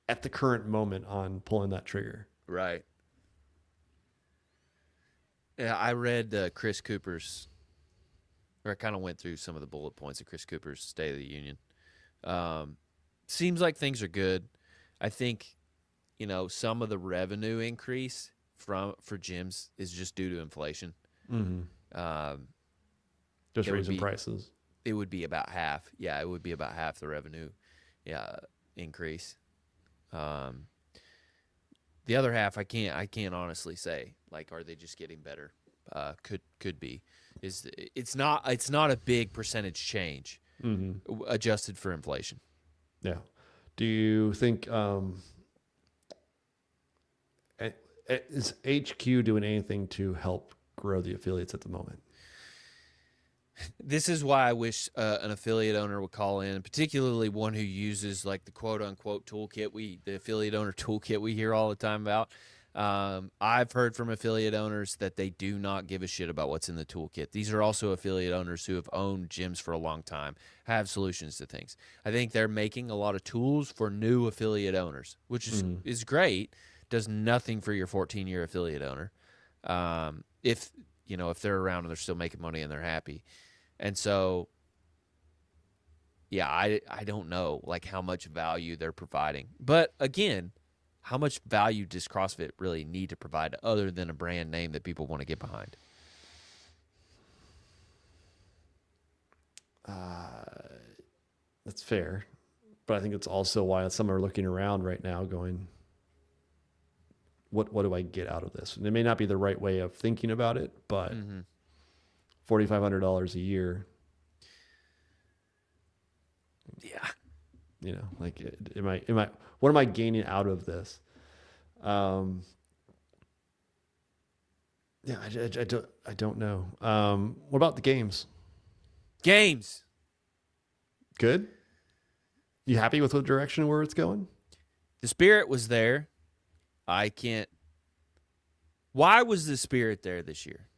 at the current moment on pulling that trigger. Right. Yeah, I read Chris Cooper's, or I kind of went through some of the bullet points of Chris Cooper's State of the Union. Seems like things are good. I think, some of the revenue increase for gyms is just due to inflation. Mm-hmm. Just it would raising be- prices. It would be about half. Yeah, it would be about half the revenue increase. The other half, I can't honestly say. Like, are they just getting better? Could be. It's not a big percentage change adjusted for inflation. Yeah. Do you think is HQ doing anything to help grow the affiliates at the moment? This is why I wish an affiliate owner would call in, particularly one who uses, like, the quote unquote toolkit the affiliate owner toolkit we hear all the time about. I've heard from affiliate owners that they do not give a shit about what's in the toolkit. These are also affiliate owners who have owned gyms for a long time, have solutions to things. I think they're making a lot of tools for new affiliate owners, which is great. Does nothing for your 14-year affiliate owner. If they're around and they're still making money and they're happy. And so, yeah, I don't know, like, how much value they're providing. But again, how much value does CrossFit really need to provide other than a brand name that people want to get behind? That's fair. But I think it's also why some are looking around right now going, what do I get out of this? And it may not be the right way of thinking about it, but $4,500 a year. Yeah. Like, what am I gaining out of this? Yeah, I don't know. What about the games? Games. Good? You happy with the direction where it's going? The spirit was there. I can't. Why was the spirit there this year?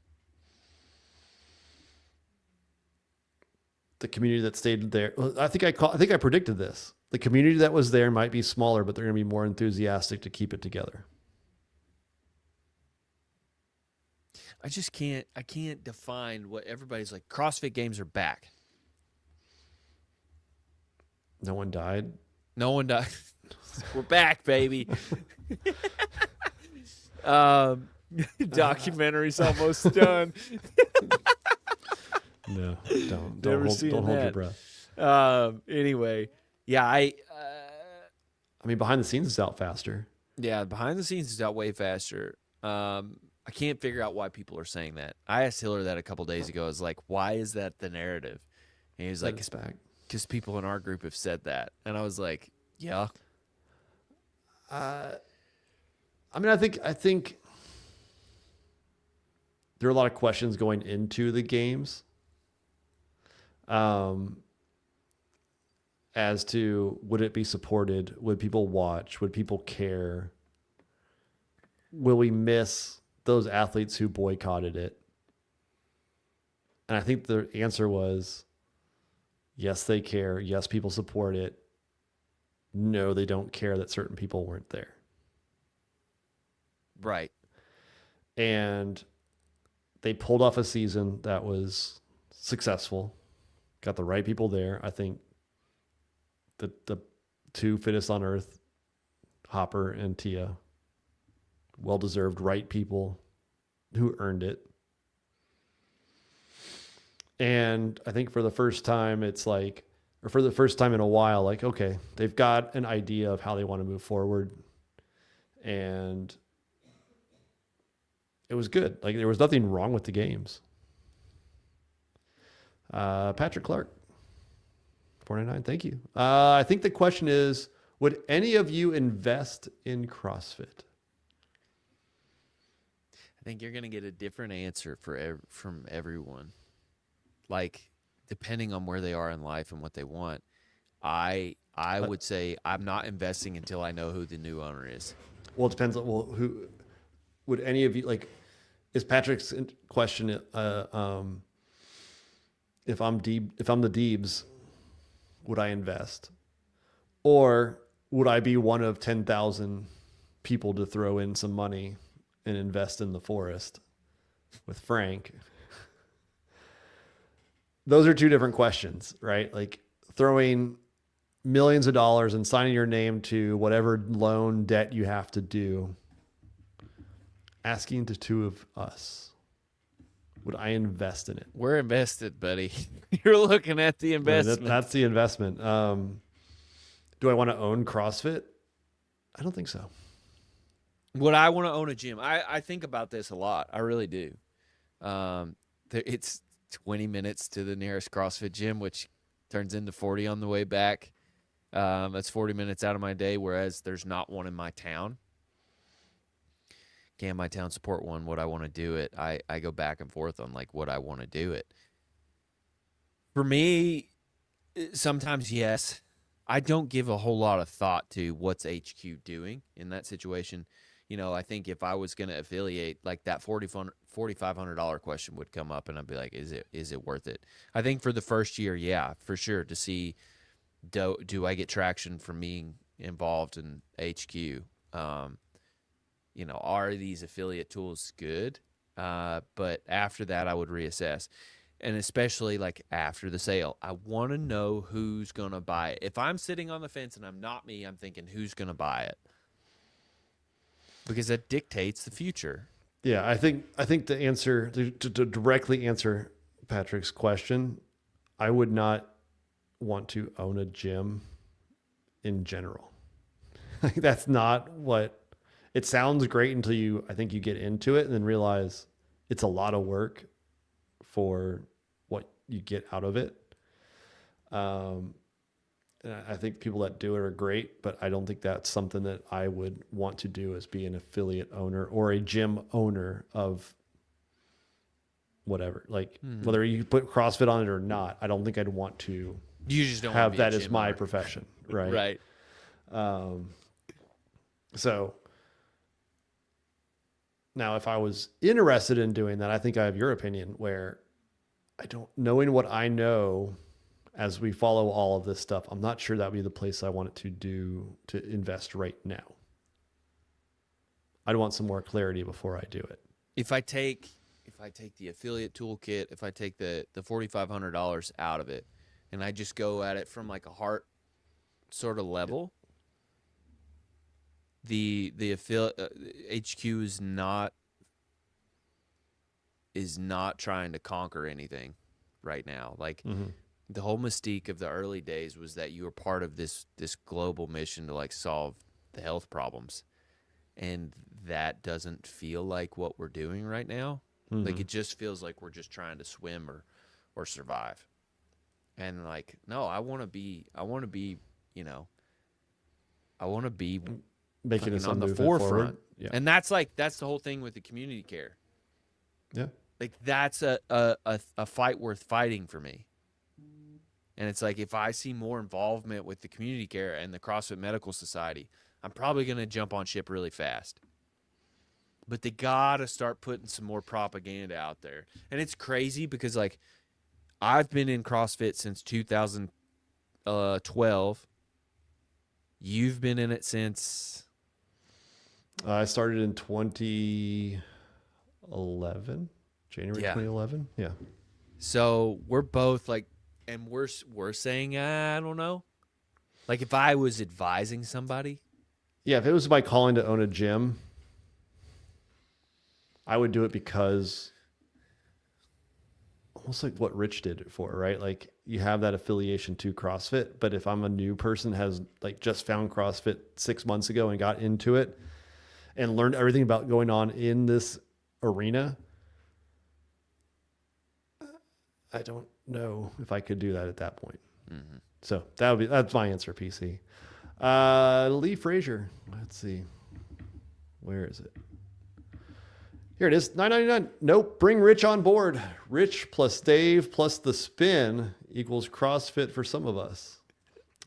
The community that stayed there. Well, I think I predicted this. The community that was there might be smaller, but they're going to be more enthusiastic to keep it together. I just can't. I can't define what everybody's like. CrossFit games are back. No one died. No one died. We're back, baby. Documentary's almost done. No, don't Never hold seen your that. breath. Anyway, yeah, I mean, behind the scenes is out faster. yeah, behind the scenes is out way faster. I can't figure out why people are saying that. I asked Hiller that a couple days ago. I was like, why is that the narrative? And he was like, It's back. because people in our group have said that. And I was like, yeah. I mean, I think there are a lot of questions going into the games, as to would it be supported? Would people watch? Would people care? Will we miss those athletes who boycotted it? And I think the answer was yes, they care. Yes, people support it. no, they don't care that certain people weren't there. Right. And they pulled off a season that was successful, got the right people there. I think the two fittest on earth, Hopper and Tia, well-deserved right people who earned it. And I think for the first time, it's like, or for the first time in a while, like, okay, they've got an idea of how they want to move forward. And it was good. Like, there was nothing wrong with the games. Patrick Clark, 499, thank you. I think the question is, would any of you invest in CrossFit? I think you're going to get a different answer from everyone. Like, depending on where they are in life and what they want, I would say I'm not investing until I know who the new owner is. Well, it depends on, well, who would any of you, like, is Patrick's question, if I'm the Deebs, would I invest? Or would I be one of 10,000 people to throw in some money and invest in the forest with Frank? Those are two different questions, right? Like, throwing millions of dollars and signing your name to whatever loan debt you have to do, asking the two of us, would I invest in it? We're invested, buddy. You're looking at the investment. That's the investment. Do I want to own CrossFit? I don't think so. Would I want to own a gym? I think about this a lot. I really do. It's 20 minutes to the nearest CrossFit gym, which turns into 40 on the way back. That's 40 minutes out of my day, whereas there's not one in my town. Can my town support one? Would I want to do it? I go back and forth on, like, would I want to do it? For me, sometimes yes. I don't give a whole lot of thought to what's HQ doing in that situation. You know, I think if I was going to affiliate, like, that $4,500 question would come up, and I'd be like, is it worth it? I think for the first year, yeah, for sure, to see do I get traction from being involved in HQ. You know, are these affiliate tools good? But after that, I would reassess. And especially, like, after the sale, I want to know who's going to buy it. If I'm sitting on the fence and I'm not me, I'm thinking, who's going to buy it? Because that dictates the future. Yeah, I think the answer, to directly answer Patrick's question, I would not want to own a gym in general. That's not what it sounds great until I think you get into it and then realize it's a lot of work for what you get out of it. And I think people that do it are great, but I don't think that's something that I would want to do as be an affiliate owner or a gym owner of whatever. Like, whether you put CrossFit on it or not, I don't think I'd want to You just don't have want to be that a as gym my owner. profession. Right. Right. So now if I was interested in doing that, I think I have your opinion where knowing what I know as we follow all of this stuff, I'm not sure that would be the place I want it to invest right now. I'd want some more clarity before I do it. If I take the affiliate toolkit, if I take the $4,500 out of it, and I just go at it from, like, a heart sort of level, the HQ is not trying to conquer anything right now. Like, the whole mystique of the early days was that you were part of this global mission to, like, solve the health problems, and that doesn't feel like what we're doing right now. Like, it just feels like we're just trying to swim or survive. And, like, no, I want to be, you know, I want to be Making us on the forefront. Yeah. And that's the whole thing with the community care. Yeah. Like, that's a fight worth fighting for me. And it's like, if I see more involvement with the community care and the CrossFit Medical Society, I'm probably going to jump on ship really fast. But they got to start putting some more propaganda out there. And it's crazy because, like, I've been in CrossFit since 2012. You've been in it since. I started in 2011, January Yeah. 2011. Yeah. So we're both like, and we're saying, I don't know. Like if I was advising somebody, Yeah. If it was my calling to own a gym, I would do it because almost like what Rich did it for, right? Like you have that affiliation to CrossFit, but if I'm a new person has like just found CrossFit 6 months ago and got into it and learned everything about going on in this arena, I don't know if I could do that at that point. mm-hmm. So that's my answer, PC. Lee Frazier. Let's see. Where is it? Here it is, $9.99. Nope, bring Rich on board. Rich plus Dave plus the spin equals CrossFit for some of us.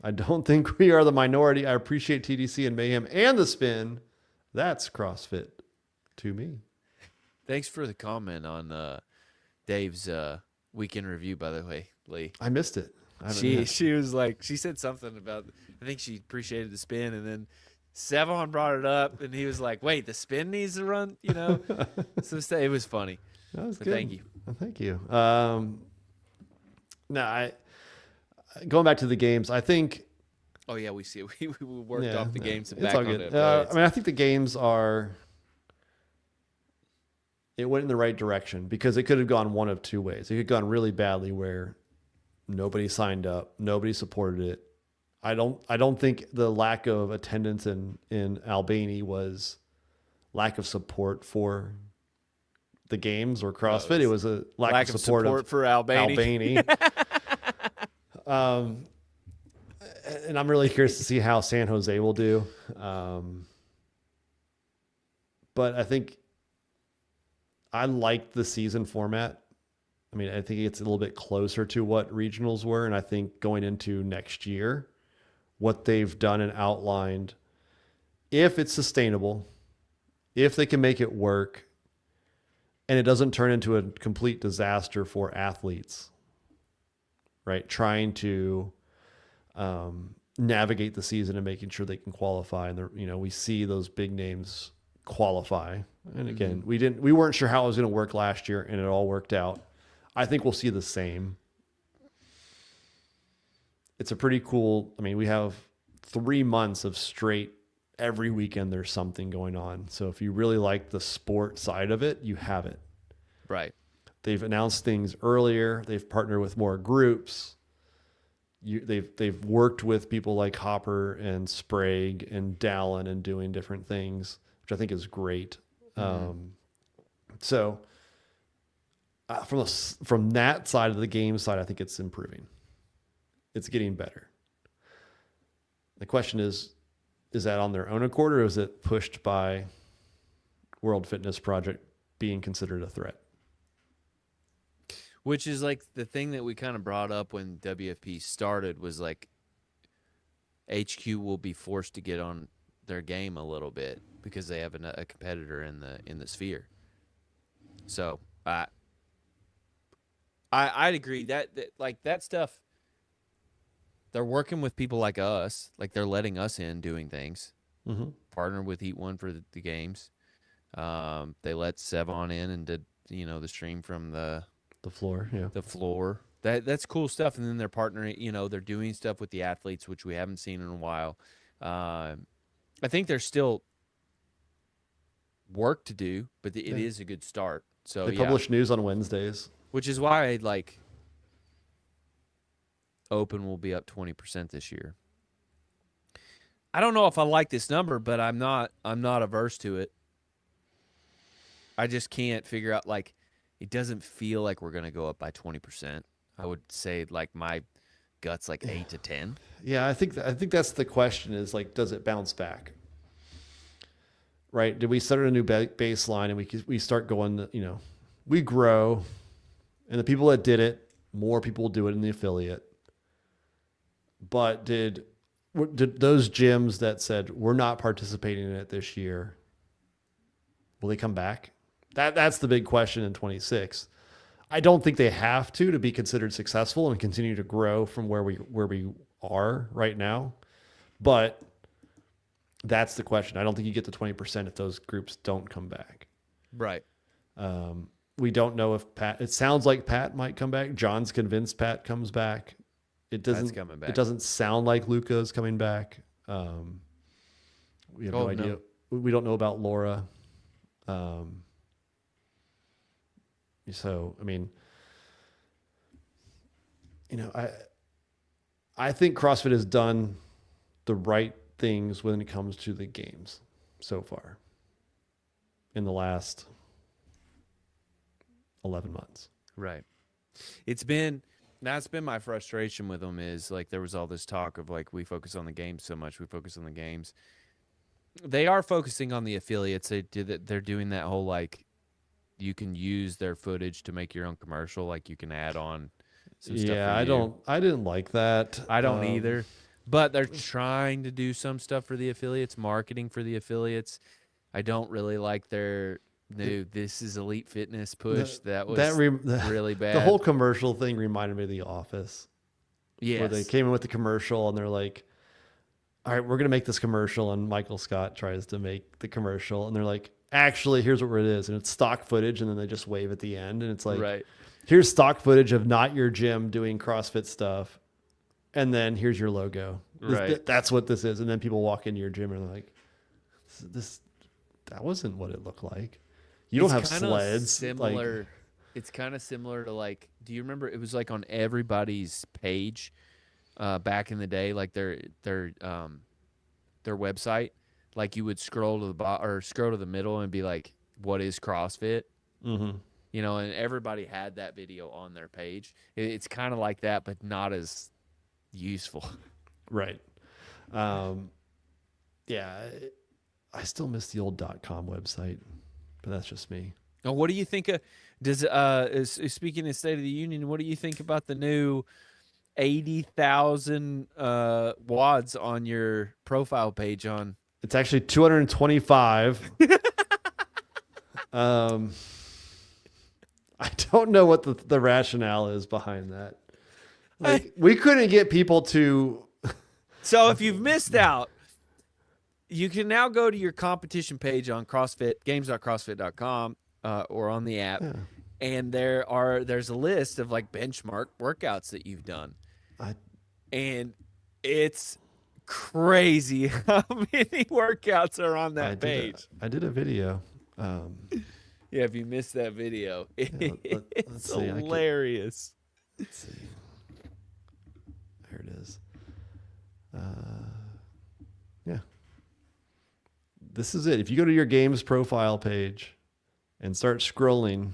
I don't think we are the minority. I appreciate TDC and Mayhem and the spin. That's CrossFit to me. Thanks for the comment on Dave's weekend review, by the way, Lee. I missed it. She was like, she said something about, I think she appreciated the spin, and then Sevon brought it up, and he was like, wait, the spin needs to run, So it was funny. That was But good. thank you. Well, thank you. Going back to the games, I think. Oh, yeah, we see it. We worked Yeah, off the yeah, games and it's back all on good. it. I think the games it went in the right direction because it could have gone one of two ways. It could have gone really badly where nobody signed up, nobody supported it. I don't think the lack of attendance in Albany was lack of support for the games or CrossFit. It was a lack of support for Albany. And I'm really curious to see how San Jose will do. But I think I like the season format. I mean, I think it's a little bit closer to what regionals were. And I think going into next year, what they've done and outlined, if it's sustainable, if they can make it work, and it doesn't turn into a complete disaster for athletes, right? Trying to navigate the season and making sure they can qualify. And we see those big names qualify. And again, we weren't sure how it was going to work last year, and it all worked out. I think we'll see the same. It's a pretty cool. I mean, we have 3 months of straight. Every weekend there's something going on. So if you really like the sport side of it, you have it. Right. They've announced things earlier. They've partnered with more groups. They've worked with people like Hopper and Sprague and Dallin and doing different things, which I think is great. So from that side of the game side, I think it's improving. It's getting better. The question is that on their own accord, or is it pushed by World Fitness Project being considered a threat? Which is like the thing that we kind of brought up when WFP started was like HQ will be forced to get on their game a little bit because they have a competitor in the sphere. So I'd agree that like that stuff. They're working with people like us, like they're letting us in doing things. Partner with Eat One for the games. They let Sevon in and did the stream from the floor, yeah. The floor. That's cool stuff. And then they're partnering, they're doing stuff with the athletes, which we haven't seen in a while. I think there's still work to do, but it is a good start. So they publish news on Wednesdays, which is why Open will be up 20% this year. I don't know if I like this number, but I'm not averse to it. I just can't figure out it doesn't feel like we're going to go up by 20%. I would say my gut's 8 to 10. Yeah, I think that's the question is does it bounce back? Right? Did we set a new baseline and we start going, we grow, and the people that did it, more people will do it in the affiliate. But did those gyms that said we're not participating in it this year, will they come back? That's the big question in 26. I don't think they have to be considered successful and continue to grow from where we are right now. But That's the question. I don't think you get the 20% if those groups don't come back. Right. We don't know if Pat. It sounds like Pat might come back. John's convinced Pat comes back. It doesn't. Pat's coming back. It doesn't sound like Luca's coming back. We have no idea. No. We don't know about Laura. So I mean, I think CrossFit has done the right things when it comes to the games so far in the last 11 months. Right. That's been my frustration with them is like there was all this talk of like we focus on the games so much. We focus on the games. They are focusing on the affiliates. They're doing that whole like you can use their footage to make your own commercial. Like you can add on some stuff. Yeah, I didn't like that. I don't either. But they're trying to do some stuff for the affiliates, marketing for the affiliates. I don't really like their new "This is Elite Fitness" push. That was really bad. The whole commercial thing reminded me of The Office. Yes. Where they came in with the commercial and they're like, all right, we're going to make this commercial. And Michael Scott tries to make the commercial. And they're like, actually, here's what it is. And it's stock footage. And then they just wave at the end. And it's like, right. Here's stock footage of not your gym doing CrossFit stuff. And then here's your logo. Right. That's what this is. And then people walk into your gym and they're like, that wasn't what it looked like. You don't have sleds. Similar. It's kind of similar to like, do you remember it was like on everybody's page back in the day, like their website, like you would scroll to the bottom or scroll to the middle and be like, what is CrossFit? Mm-hmm. And everybody had that video on their page. It's kind of like that, but not as useful. Right. Yeah, I still miss the old .com website, but that's just me. Now, what do you think of, speaking of State of the Union, what do you think about the new 80,000 wads on your profile page on? It's actually 225. I don't know what the rationale is behind that. Like, we couldn't get people to. So if you've missed out, you can now go to your competition page on CrossFit, games.crossfit.com, or on the app, and there's a list of like benchmark workouts that you've done, and it's crazy how many workouts are on that page. I did a video. Yeah, if you missed that video, it's see. hilarious. Let's see. There it is. Yeah. This is it. If you go to your games profile page and start scrolling,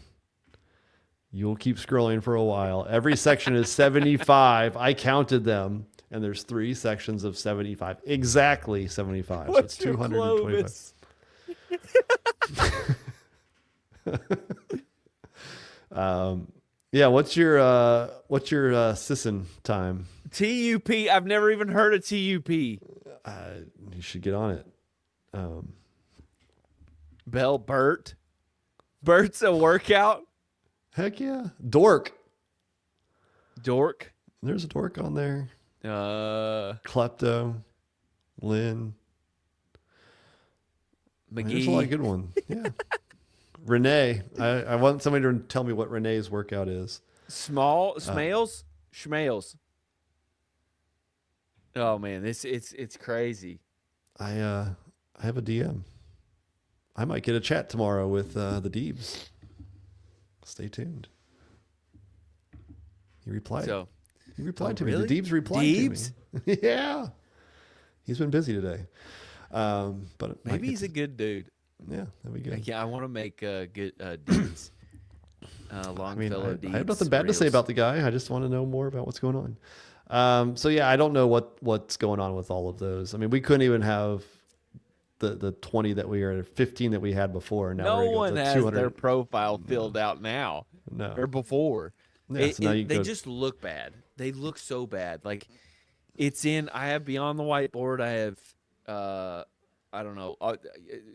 you'll keep scrolling for a while. Every section is 75. I counted them, and there's 3 sections of 75. Exactly 75. What's so it's 225. Yeah, what's your Sisson time? TUP. I've never even heard of TUP. You should get on it. Bert's a workout. Heck yeah. Dork. Dork. There's a dork on there. Klepto. Lynn. McGee. There's a lot of good ones. Yeah. Renee. I want somebody to tell me what Renee's workout is. Schmales? Oh man, it's crazy. I have a DM. I might get a chat tomorrow with the Deebs. Stay tuned. He replied. He replied to really? me. The Deebs replied to me. Yeah. He's been busy today. But maybe he's a good dude. Yeah, there we go. Yeah, I want to make good Deeds. Longfellow Deeds. I have nothing bad to say about the guy. I just want to know more about what's going on. So yeah, I don't know what's going on with all of those. I mean, we couldn't even have the 20 that we are 15 that we had before. Now no one has their profile filled out now. No. Or before. Yeah, so they just look bad. They look so bad. Like I have Beyond the Whiteboard. I have I don't know,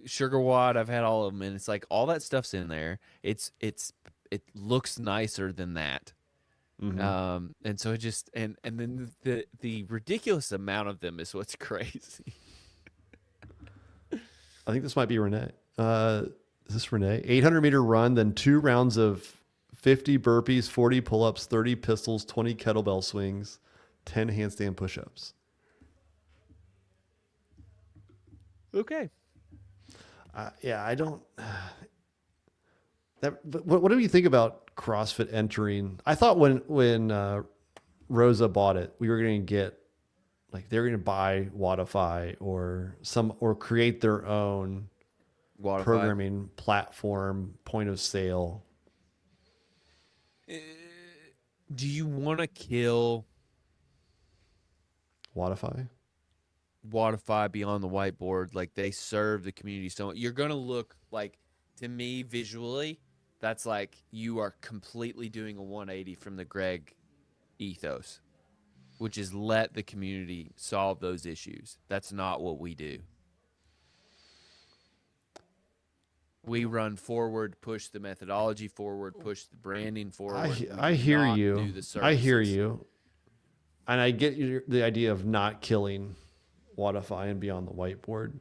Sugar Wad. I've had all of them, and it's like all that stuff's in there. It looks nicer than that. Mm-hmm. And so it just and then the ridiculous amount of them is what's crazy. I think this might be Renee. Is this Renee? 800-meter run, then 2 rounds of 50 burpees, 40 pull-ups, 30 pistols, 20 kettlebell swings, 10 handstand push-ups. Okay. Yeah, I don't. But what do you think about CrossFit entering? I thought when Rosa bought it, we were going to get like they're going to buy Wodify or create their own Wodify. programming platform, point of sale. Do you want to kill Wodify? Wodify beyond the whiteboard? Like, they serve the community so you're going to look like, to me, visually, that's like you are completely doing a 180 from the Greg ethos, which is let the community solve those issues. That's not what we do. We run forward, push the methodology forward, push the branding forward. I hear you. I hear you. And I get the idea of not killing Wodify and Beyond the Whiteboard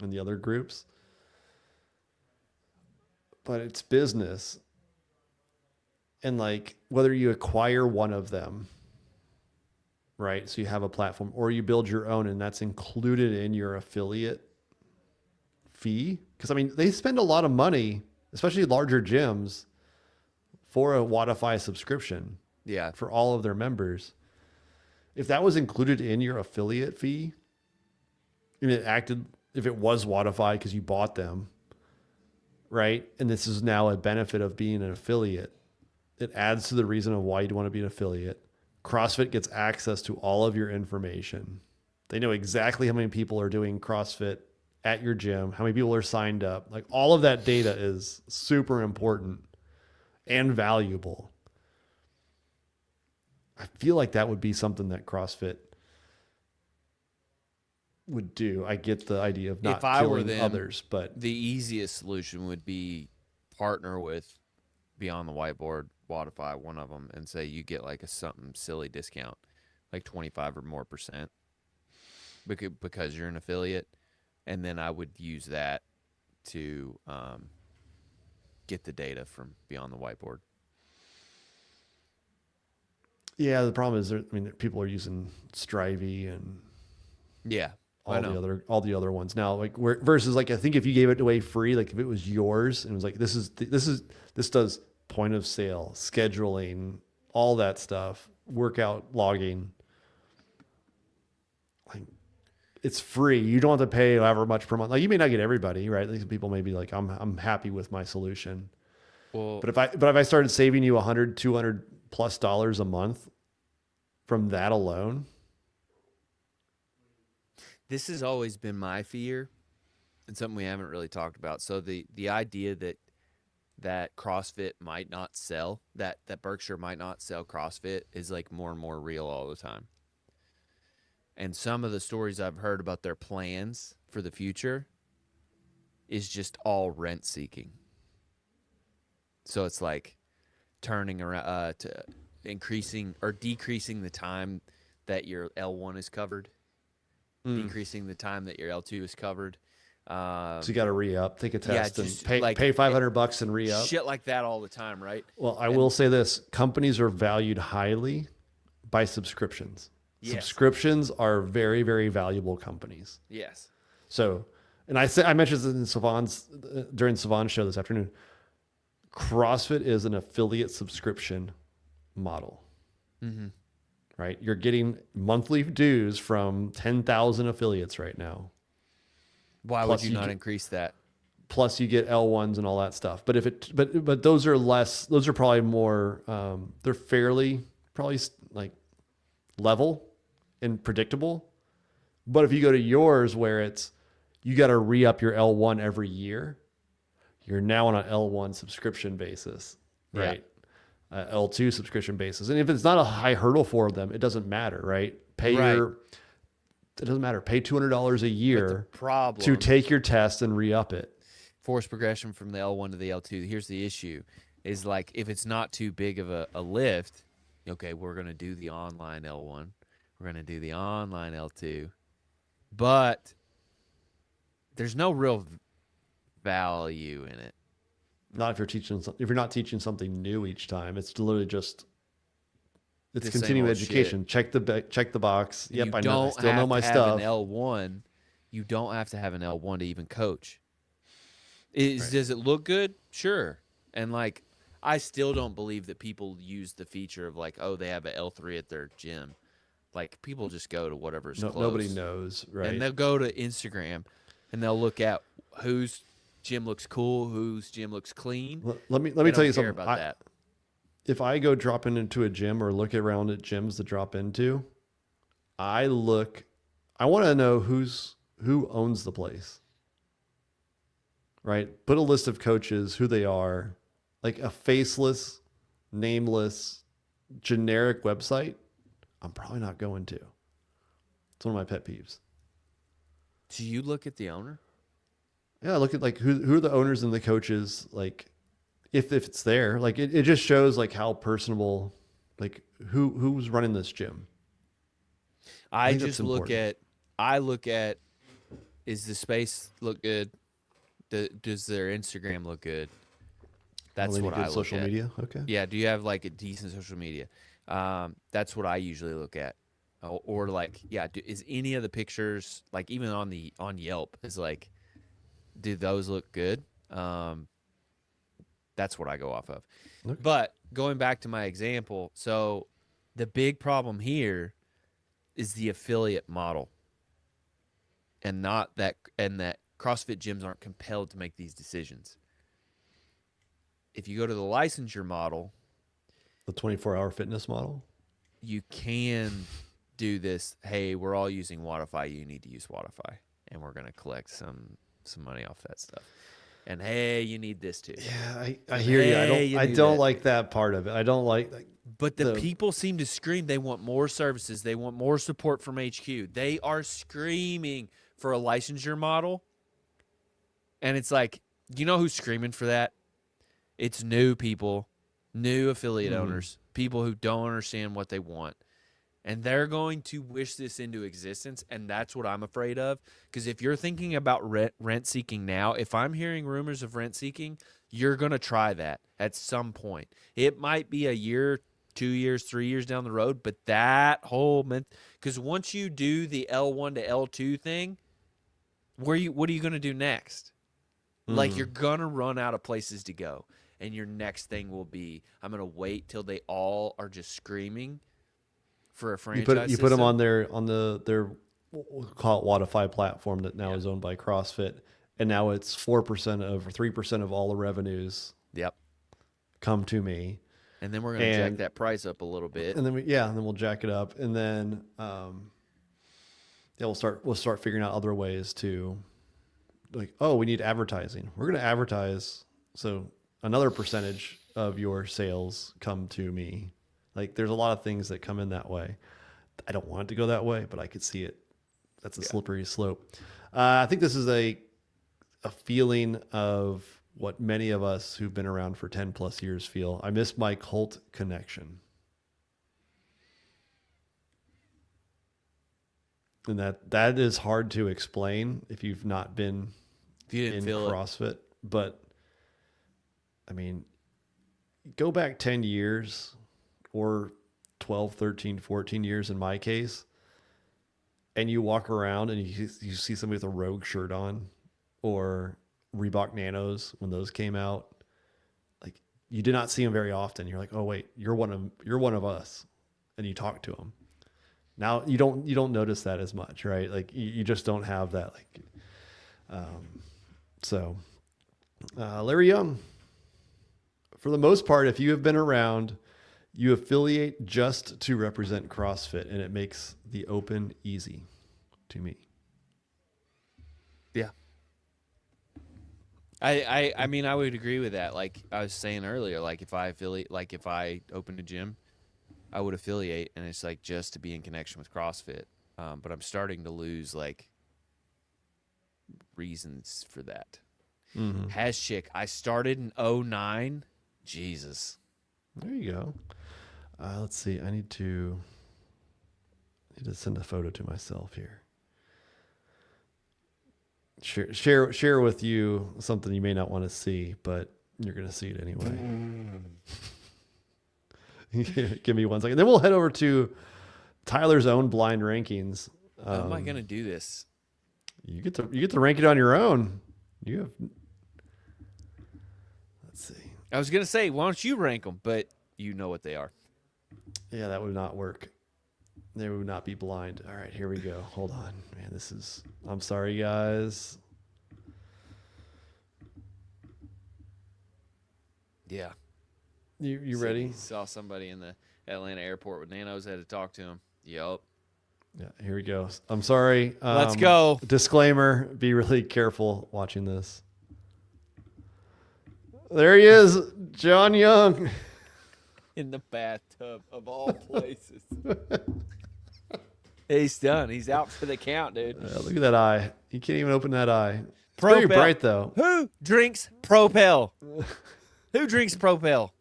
and the other groups. But it's business. And like whether you acquire one of them, right? So you have a platform or you build your own and that's included in your affiliate fee. Because I mean, they spend a lot of money, especially larger gyms, for a Wodify subscription. Yeah. For all of their members. If that was included in your affiliate fee, and if it was Wodify because you bought them, right? And this is now a benefit of being an affiliate. It adds to the reason of why you'd want to be an affiliate. CrossFit gets access to all of your information. They know exactly how many people are doing CrossFit at your gym, how many people are signed up. Like all of that data is super important and valuable. I feel like that would be something that CrossFit would do. I get the idea of not killing others, but the easiest solution would be partner with Beyond the Whiteboard, Wodify, one of them, and say you get like a something silly discount, like 25 or more % because you're an affiliate. And then I would use that to get the data from Beyond the Whiteboard. Yeah, the problem is, people are using Strivey and all the other ones now. Like versus like I think if you gave it away free, like if it was yours and it was like this does point of sale, scheduling, all that stuff, workout logging. Like it's free. You don't have to pay however much per month. Like you may not get everybody, right? Like some people may be like, I'm happy with my solution. Well, but if I started saving you $100, $200+ a month from that alone. This has always been my fear and something we haven't really talked about. So the idea that CrossFit might not sell, that Berkshire might not sell CrossFit is like more and more real all the time. And some of the stories I've heard about their plans for the future is just all rent seeking. So it's like turning around to increasing or decreasing the time that your L1 is covered, decreasing the time that your L2 is covered. So you got to re-up, take a test, just and pay $500 and re-up. Shit like that all the time, right? Well, I will say this: companies are valued highly by subscriptions. Yes. Subscriptions are very, very valuable companies. Yes. So, and I mentioned this in during Savon's show this afternoon. CrossFit is an affiliate subscription model, right? You're getting monthly dues from 10,000 affiliates right now. Why would you not increase that? Plus you get L1s and all that stuff. But but those are less, those are probably more, they're fairly probably like level and predictable. But if you go to yours where it's, you got to re-up your L1 every year, you're now on an L1 subscription basis, right? Yeah. L2 subscription basis. And if it's not a high hurdle for them, it doesn't matter, right? It doesn't matter. Pay $200 a year to take your test and re-up it. Force progression from the L1 to the L2. Here's the issue is like, if it's not too big of a lift, okay, we're going to do the online L1. We're going to do the online L2. But there's no real value in it. Not if you're if you're not teaching something new each time. It's literally just it's The same continuing old shit. education. Check the box. And Yep, you I know. I don't still know have my to have stuff. an L1. You don't have to have an L1 to even coach. Does it look good? Sure. And like, I still don't believe that people use the feature of like, oh, they have an L3 at their gym. Like, people just go to whatever's close. Nobody knows, right? And they'll go to Instagram and they'll look at whose gym looks cool, whose gym looks clean. Let me They tell you don't care something. about that. If I go dropping into a gym or look around at gyms to drop into, I want to know who owns the place. Right? Put a list of coaches, who they are, like a faceless, nameless, generic website. I'm probably not going to. It's one of my pet peeves. Do you look at the owner? Yeah, look at like who are the owners and the coaches, like if it's there, like it just shows like how personable, like who's running this gym. I just look at is the space look good? Does their Instagram look good? That's what I look social at. media. Okay. Yeah. Do you have like a decent social media? That's what I usually look at. Or like, yeah, is any of the pictures, like even on Yelp, is like, do those look good? That's what I go off of. Okay. But going back to my example, so the big problem here is the affiliate model, and that CrossFit gyms aren't compelled to make these decisions. If you go to the licensure model, the 24-hour fitness model, you can do this. Hey, we're all using Wodify. You need to use Wodify, and we're going to collect some money off that stuff. And hey, you need this too. Yeah, I hear you. I don't like that part of it. I don't like but the people seem to scream they want more services. They want more support from HQ. They are screaming for a licensure model. And it's like, you know who's screaming for that? It's new people, new affiliate owners, people who don't understand what they want. And they're going to wish this into existence, and that's what I'm afraid of. Because if you're thinking about rent-seeking now, if I'm hearing rumors of rent-seeking, you're going to try that at some point. It might be a year, 2 years, 3 years down the road, but that whole – because once you do the L1 to L2 thing, what are you going to do next? Like, you're going to run out of places to go, and your next thing will be, I'm going to wait till they all are just screaming – for a franchise. You put them on their we'll call it Wodify platform that now is owned by CrossFit, and now it's 4% or 3% of all the revenues. Yep, come to me, and then we're going to jack that price up a little bit, and then we'll jack it up, and then we'll start figuring out other ways to, like, oh, we need advertising. We're going to advertise, so another percentage of your sales come to me. Like, there's a lot of things that come in that way. I don't want it to go that way, but I could see it. That's a slippery slope. I think this is a feeling of what many of us who've been around for 10 plus years feel. I miss my cult connection. And that is hard to explain if you've not been in CrossFit. But, I mean, go back 10 years... or 12, 13, 14 years in my case, and you walk around and you see somebody with a Rogue shirt on or Reebok Nanos when those came out, like, you did not see them very often. You're like, oh wait, you're one of us, and you talk to them. Now you don't notice that as much, right? Like you just don't have that. Like, Larry Young, for the most part, if you have been around, you affiliate just to represent CrossFit, and it makes the open easy to me. Yeah. I mean, I would agree with that. Like I was saying earlier, like if I opened a gym, I would affiliate, and it's like just to be in connection with CrossFit. But I'm starting to lose like reasons for that. Mm-hmm. Chick, I started in 2009. Jesus. There you go. Let's see. I need to send a photo to myself here. share with you something you may not want to see, but you're going to see it anyway. Give me 1 second. Then we'll head over to Tyler's own blind rankings. How am I going to do this? You get to rank it on your own. Let's see. I was going to say, why don't you rank them? But you know what they are. Yeah, that would not work. They would not be blind. All right, here we go. Hold on, man. I'm sorry, guys. Yeah. You ready? Saw somebody in the Atlanta airport with nanos. Had to talk to him. Yep. Yeah, here we go. I'm sorry. Let's go. Disclaimer, be really careful watching this. There he is, John Young. In the bathtub of all places. He's done. He's out for the count, dude. Look at that eye. You can't even open that eye. It's very bright, though. Who drinks Propel? Who drinks Propel?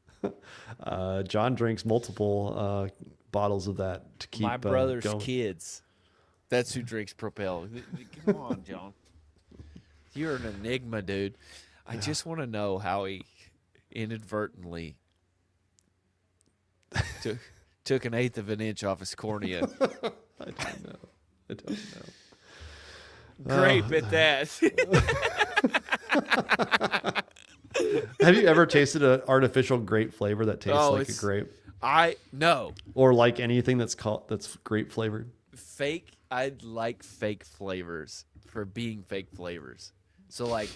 John drinks multiple bottles of that to keep my brother's going. kids. That's who drinks Propel. Come on, John. You're an enigma, dude. I just want to know how he inadvertently took an eighth of an inch off his cornea. I don't know. Grape at that. Have you ever tasted an artificial grape flavor that tastes like a grape? No. Or like anything that's grape flavored? I like fake flavors for being fake flavors. So like,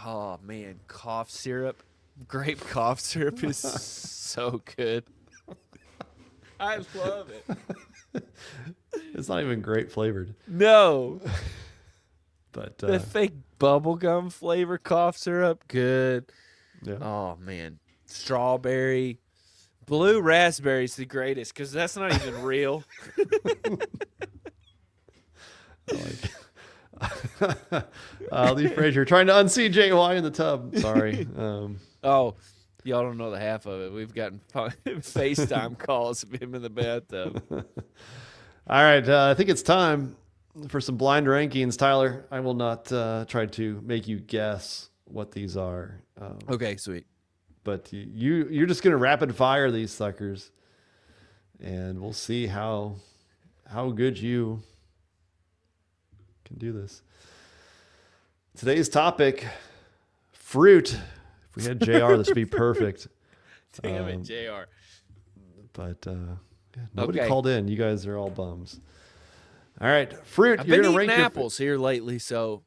oh man, cough syrup, grape cough syrup is so good. I love it. It's not even grape flavored. No. But the fake bubblegum flavor cough syrup, good. Yeah. Oh man, strawberry, blue raspberry is the greatest because that's not even real. Lee Frazier trying to unseat JY in the tub. Sorry. Oh, y'all don't know the half of it. We've gotten FaceTime calls of him in the bathtub. All right. I think it's time for some blind rankings. Tyler, I will not try to make you guess what these are. Okay, sweet. But you're just going to rapid fire these suckers, and we'll see how good you can do this. Today's topic, fruit. If we had JR, this would be perfect. Damn it, JR. But nobody called in. You guys are all bums. All right, fruit. I've You're been gonna eating rank apples here lately, so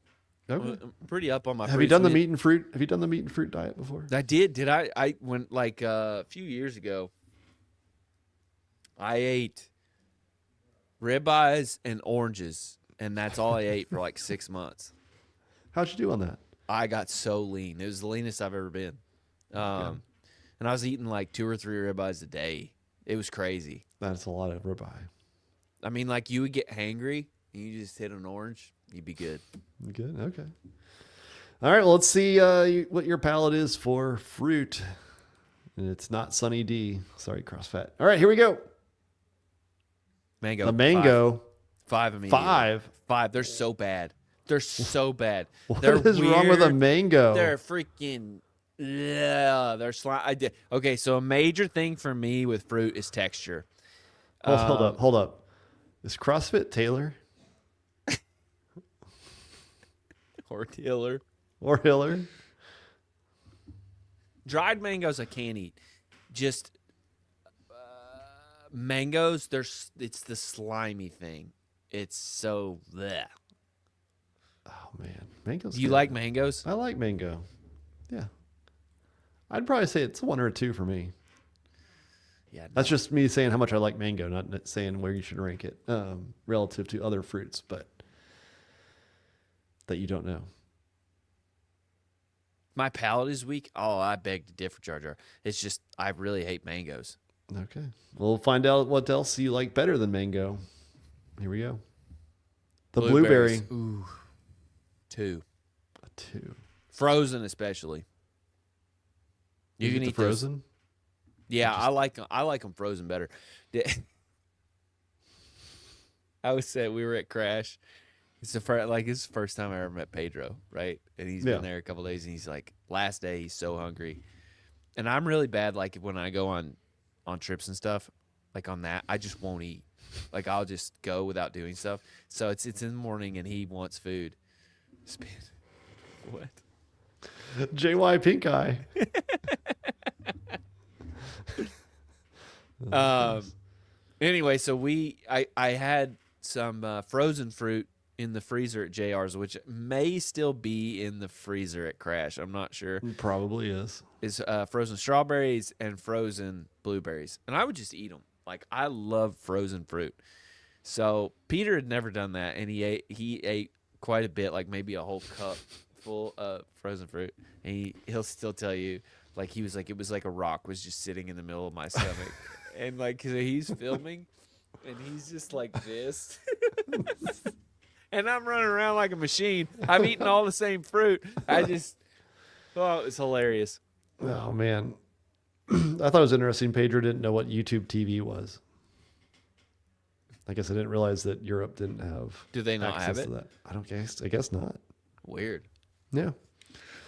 Okay. I'm pretty up on my. Have you done the meat and fruit? Have you done the meat and fruit diet before? I did. Did I? I went like a few years ago. I ate ribeyes and oranges, and that's all I ate for like 6 months. How'd you do on that? I got so lean. It was the leanest I've ever been. And I was eating like 2 or 3 ribeyes a day. It was crazy. That's a lot of ribeye. I mean, like you would get hangry, and you just hit an orange, you'd be good. Good. Okay. All right. Well, let's see what your palate is for fruit. And it's not Sunny D. Sorry, CrossFit. All right, here we go. Mango. The mango. 5 immediately. 5. They're so bad. They're so bad. What They're is wrong with a mango? They're freaking. Yeah, they're slime. Okay, so a major thing for me with fruit is texture. Hold up. Is CrossFit Taylor? Or Hiller. Or Hiller? Dried mangoes I can't eat. Just mangoes, it's the slimy thing. It's so bleh. Oh, man. Mango's You good. like mangoes? I like mango. Yeah. I'd probably say it's 1 or 2 for me. Yeah. That's just me saying how much I like mango, not saying where you should rank it relative to other fruits, but that you don't know. My palate is weak. Oh, I beg to differ, Jar Jar. It's just I really hate mangoes. Okay. We'll find out what else you like better than mango. Here we go. The Blueberries. blueberry. Ooh. 2. A 2. Frozen especially. You can eat eat the those. frozen? Yeah, I like them frozen better. I was saying we were at Crash, It's the first time I ever met Pedro, right? And he's Yeah. been there a couple days, and he's like, last day he's so hungry, and I'm really bad. Like when I go on trips and stuff, like on that, I just won't eat. Like I'll just go without doing stuff. So it's in the morning, and he wants food. What? JY Pink Eye. Anyway, so I had some frozen fruit in the freezer at JR's, which may still be in the freezer at Crash. I'm not sure. Probably is. Is frozen strawberries and frozen blueberries, and I would just eat them. Like I love frozen fruit. So Peter had never done that, and he ate quite a bit, like maybe a whole cup full of frozen fruit, and he'll still tell you, like he was like it was like a rock was just sitting in the middle of my stomach, and like so he's filming, and he's just like this. And I'm running around like a machine. I've eaten all the same fruit. It was hilarious. Oh, man. I thought it was interesting. Pedro didn't know what YouTube TV was. I guess I didn't realize that Europe didn't have. Do they not have access it? to that. I guess not. Weird. Yeah.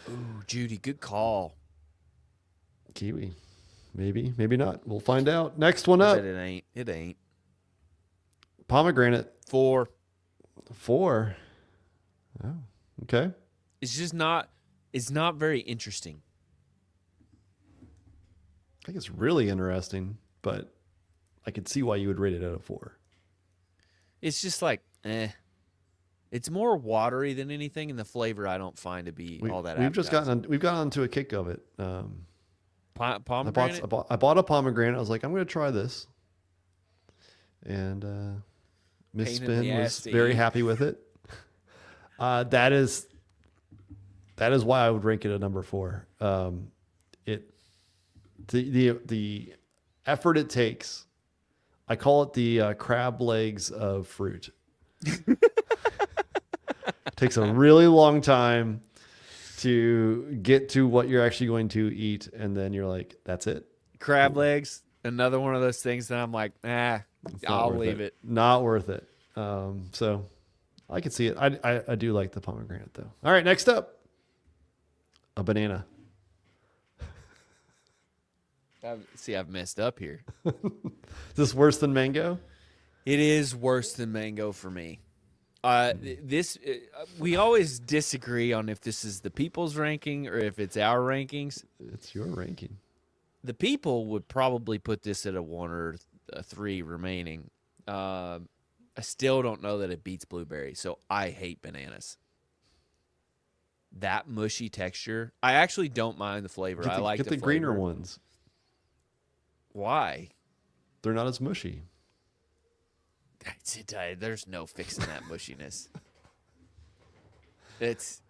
Ooh, Judy, good call. Kiwi. Maybe not. We'll find out. Next one I up. bet it ain't. It ain't. Pomegranate. 4. 4. Oh, okay. It's just not. It's not very interesting. I think it's really interesting, but I could see why you would rate it out of 4. It's just like, It's more watery than anything, and the flavor I don't find to be all that. We've gotten onto a kick of it. Pomegranate. I bought a pomegranate. I was like, I'm going to try this, and Miss Pain in the Spin ass was to very eat. happy with it. That is why I would rank it a number 4. The effort it takes. I call it the crab legs of fruit. Takes a really long time to get to what you're actually going to eat, and then you're like, that's it. Crab legs. Another one of those things that I'm like, It's not I'll worth leave it. Not worth it. So I can see it. I do like the pomegranate though. All right, next up, a banana. I've messed up here. Is this worse than mango? It is worse than mango for me. We always disagree on if this is the people's ranking or if it's our rankings. It's your ranking. The people would probably put this at a 1 or a 3 remaining. I still don't know that it beats blueberry, so I hate bananas. That mushy texture. I actually don't mind the flavor. I like get the flavor. greener ones. Why? They're not as mushy. There's no fixing that mushiness. It's,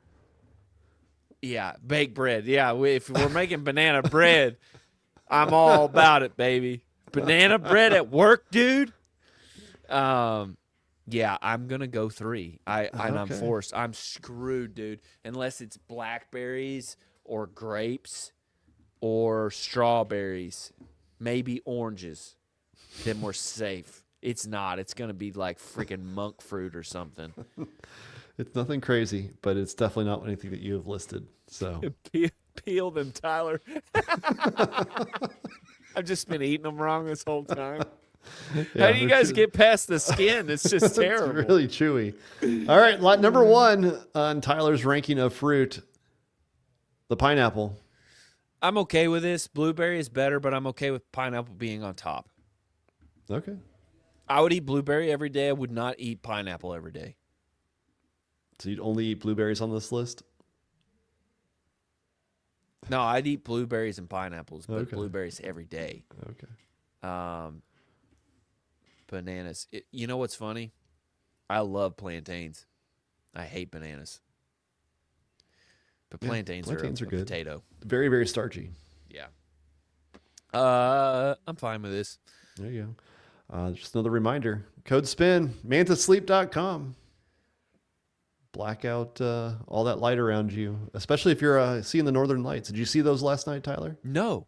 baked bread. Yeah, if we're making banana bread, I'm all about it, baby. Banana bread at work, dude. I'm gonna go 3. And I'm forced. I'm screwed, dude. Unless it's blackberries or grapes or strawberries, maybe oranges. Then we're safe. It's not. It's going to be like freaking monk fruit or something. It's nothing crazy, but it's definitely not anything that you have listed. So Peel them, Tyler. I've just been eating them wrong this whole time. Yeah, How do you guys get past the skin? It's just terrible. It's really chewy. All right, number 1 on Tyler's ranking of fruit, the pineapple. I'm okay with this. Blueberry is better, but I'm okay with pineapple being on top. Okay. I would eat blueberry every day. I would not eat pineapple every day. So you'd only eat blueberries on this list? No, I'd eat blueberries and pineapples, but Okay. blueberries every day. Okay. Bananas. You know what's funny? I love plantains. I hate bananas. But plantains are good. potato. Very, very starchy. Yeah. I'm fine with this. There you go. Just another reminder. Code SPIN, mantasleep.com. Black out all that light around you, especially if you're seeing the northern lights. Did you see those last night, Tyler? No.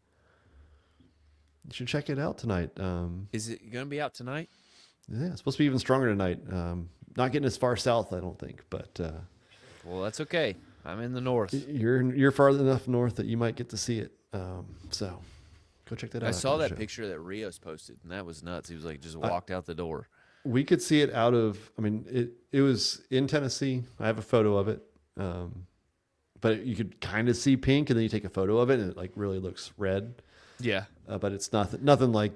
You should check it out tonight. Is it going to be out tonight? Yeah, it's supposed to be even stronger tonight. Not getting as far south, I don't think, but Well, that's okay. I'm in the north. you're far enough north that you might get to see it. So go check that out. I after saw the that show. picture that Rios posted, and that was nuts. He was like, just walked out the door. We could see it out of. I mean, it was in Tennessee. I have a photo of it, but you could kind of see pink, and then you take a photo of it, and it like really looks red. Yeah. But it's nothing like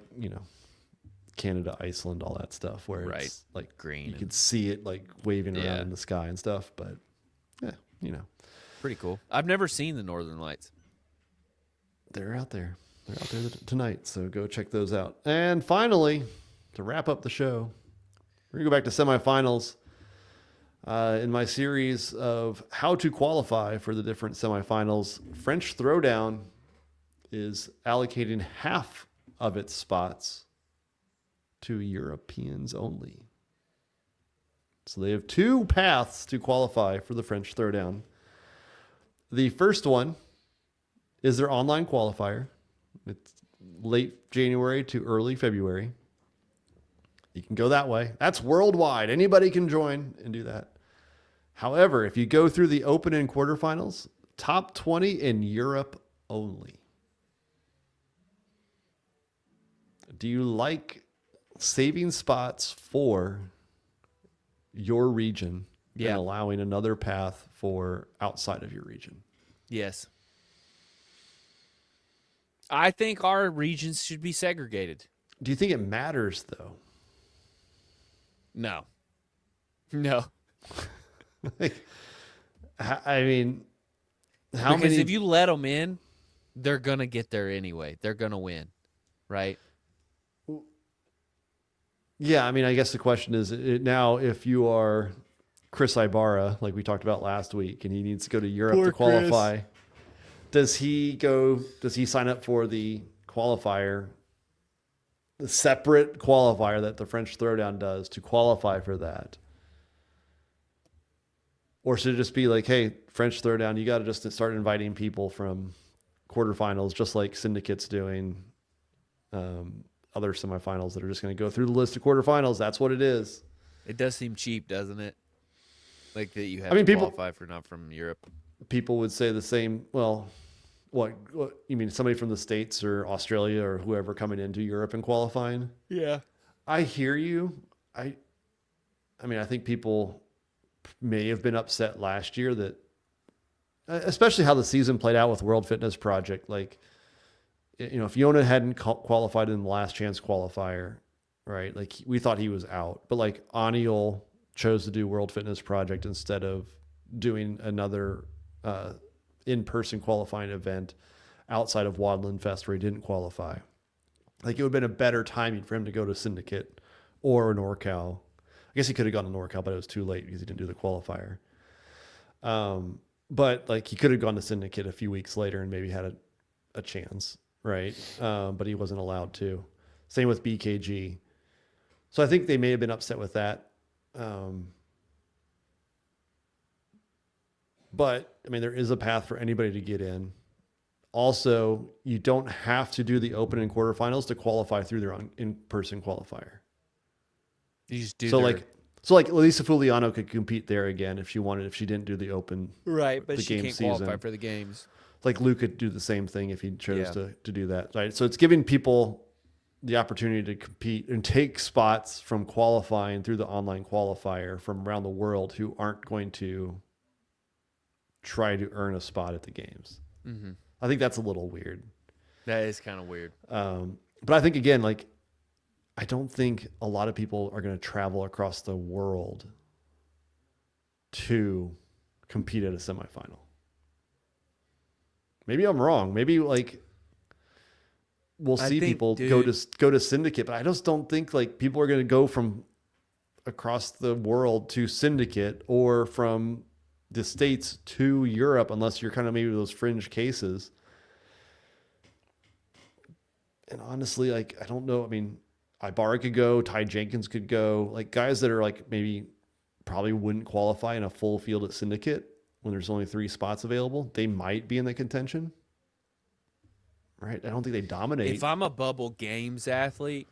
Canada, Iceland, all that stuff where Right. it's like Green You and- could see it like waving Yeah. around in the sky and stuff. But yeah, Pretty cool. I've never seen the Northern Lights. they're out there. They're out there tonight. So go check those out. And finally, to wrap up the show, we're gonna go back to semifinals. In my series of how to qualify for the different semifinals, French Throwdown is allocating half of its spots to Europeans only. So they have two paths to qualify for the French Throwdown. The first one is their online qualifier. It's late January to early February. You can go that way. That's worldwide. Anybody can join and do that. However, if you go through the open and quarterfinals, top 20 in Europe only. Do you like saving spots for your region Yeah. and allowing another path for outside of your region? Yes. I think our regions should be segregated. Do you think it matters though? No. No. I mean, how Because many? if you let them in, they're going to get there anyway. They're going to win, right? Yeah, I mean, I guess the question is now if you are Chris Ibarra, like we talked about last week, and he needs to go to Europe Poor to qualify, does he sign up for the qualifier, the separate qualifier that the French Throwdown does to qualify for that? Or should it just be like, hey, French Throwdown, you got to just start inviting people from quarterfinals, just like Syndicate's doing, other semifinals that are just going to go through the list of quarterfinals. That's what it is. It does seem cheap, doesn't it? Like that you have I mean, to people- qualify for not from Europe. People would say the same. Well, what you mean? Somebody from the States or Australia or whoever coming into Europe and qualifying? Yeah. I hear you. I mean, I think people may have been upset last year that, especially how the season played out with World Fitness Project. Like, if Yona hadn't qualified in the last chance qualifier, right? Like we thought he was out, but like Aniol chose to do World Fitness Project instead of doing another in-person qualifying event outside of Wadland Fest where he didn't qualify. Like it would have been a better timing for him to go to Syndicate or an NorCal. I guess he could have gone to NorCal, but it was too late because he didn't do the qualifier. But like he could have gone to Syndicate a few weeks later and maybe had a chance, right? But he wasn't allowed to. Same with BKG. So I think they may have been upset with that. But I mean, there is a path for anybody to get in. Also, you don't have to do the open and quarterfinals to qualify through their own in-person qualifier. You just do So like Elisa Fuliano could compete there again if she wanted, if she didn't do the open. right, but the she game can't qualify season. for the games. Like Luke could do the same thing if he chose Yeah. to do that. Right. So it's giving people the opportunity to compete and take spots from qualifying through the online qualifier from around the world who aren't going to try to earn a spot at the games. Mm-hmm. I think that's a little weird. That is kind of weird. But I think, again, like, I don't think a lot of people are going to travel across the world to compete at a semifinal. Maybe I'm wrong. Maybe like we'll I see think, people dude, go to Syndicate, but I just don't think like people are going to go from across the world to Syndicate or from the States to Europe unless you're kind of maybe those fringe cases. And honestly, like, I don't know. I mean, Ibarra could go, Ty Jenkins could go, like guys that are like maybe probably wouldn't qualify in a full field at Syndicate when there's only 3 spots available. They might be in the contention, right? I don't think they dominate. If I'm a bubble games athlete,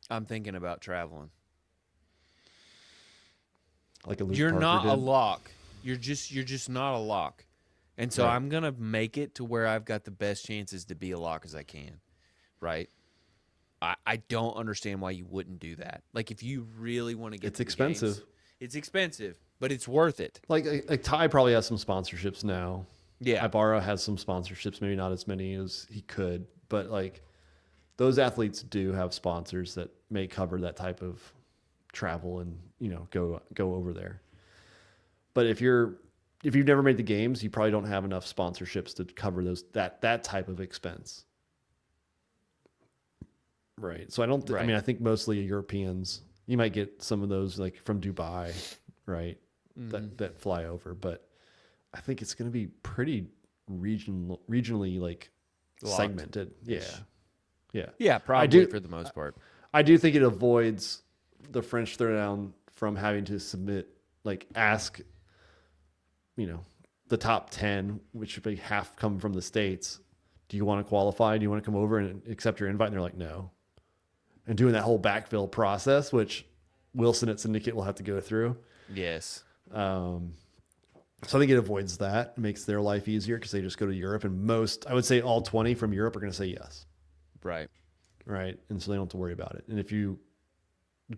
I'm thinking about traveling. Like a Luke You're Parker not did. a lock. You're just not a lock. And so Right. I'm gonna make it to where I've got the best chances to be a lock as I can. Right? I don't understand why you wouldn't do that. Like if you really want to get It's to the games, expensive. it's expensive, but it's worth it. Like Ty probably has some sponsorships now. Yeah. Ibarra has some sponsorships, maybe not as many as he could, but like those athletes do have sponsors that may cover that type of travel and, you know, go over there. But if you've never made the games, you probably don't have enough sponsorships to cover that type of expense. Right. So I don't I Right. mean I think mostly Europeans, you might get some of those like from Dubai, right? That fly over, but I think it's going to be pretty regionally like Locked. segmented. Yeah. Yeah. Yeah, probably do- for the most part. I do think it avoids the French Throwdown from having to submit, like ask, you know, the top 10, which should be half come from the States. Do you want to qualify? Do you want to come over and accept your invite? And they're like, no. And doing that whole backfill process, which Wilson at Syndicate will have to go through. Yes. So I think it avoids that, makes their life easier because they just go to Europe. And I would say all 20 from Europe are going to say yes. Right. Right. And so they don't have to worry about it. And if you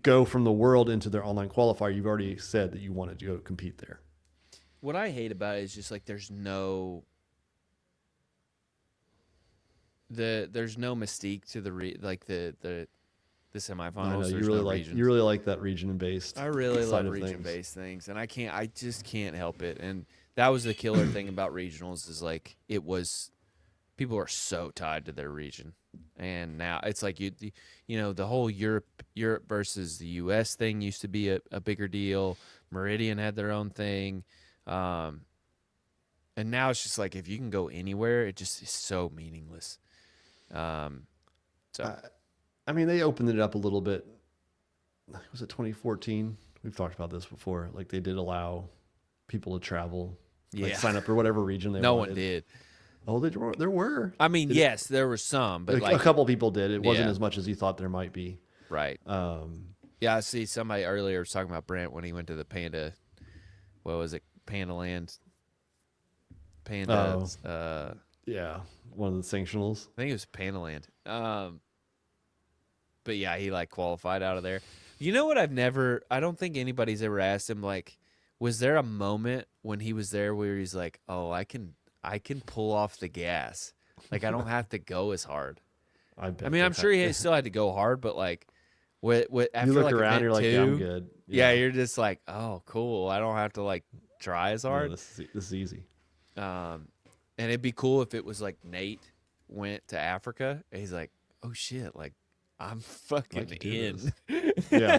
go from the world into their online qualifier, you've already said that you wanted to go compete there. What I hate about it is just like there's no mystique to the semifinals. I know There's you really no like regions. you really like that region based. I really side love of things. region-based things, and I just can't help it. And that was the killer thing about regionals is like people are so tied to their region, and now it's like you know the whole Europe versus the U.S. thing used to be a bigger deal. Meridian had their own thing, and now it's just like if you can go anywhere, it just is so meaningless. So. I mean, they opened it up a little bit. Was it 2014? We've talked about this before. Like they did allow people to travel, like sign up for whatever region they no wanted. one did. Oh, there were. I mean, yes, there were some, but a couple people did. It wasn't Yeah. as much as you thought there might be. right. Yeah, I see somebody earlier was talking about Brent when he went to the Panda. What was it? Pandaland. Panda. Yeah, one of the sanctionals. I think it was Pandaland. But yeah, he like qualified out of there. You know what? I don't think anybody's ever asked him like, was there a moment when he was there where he's like, oh, I can pull off the gas, like I don't have to go as hard. I mean, I'm sure he still had to go hard, but like, after you look like around, you're like, yeah, I'm 2, good. Yeah, you're just like, oh, cool. I don't have to like try as hard. No, this is easy. And it'd be cool if it was like Nate went to Africa and he's like, oh shit, like I'm fucking in. Yeah,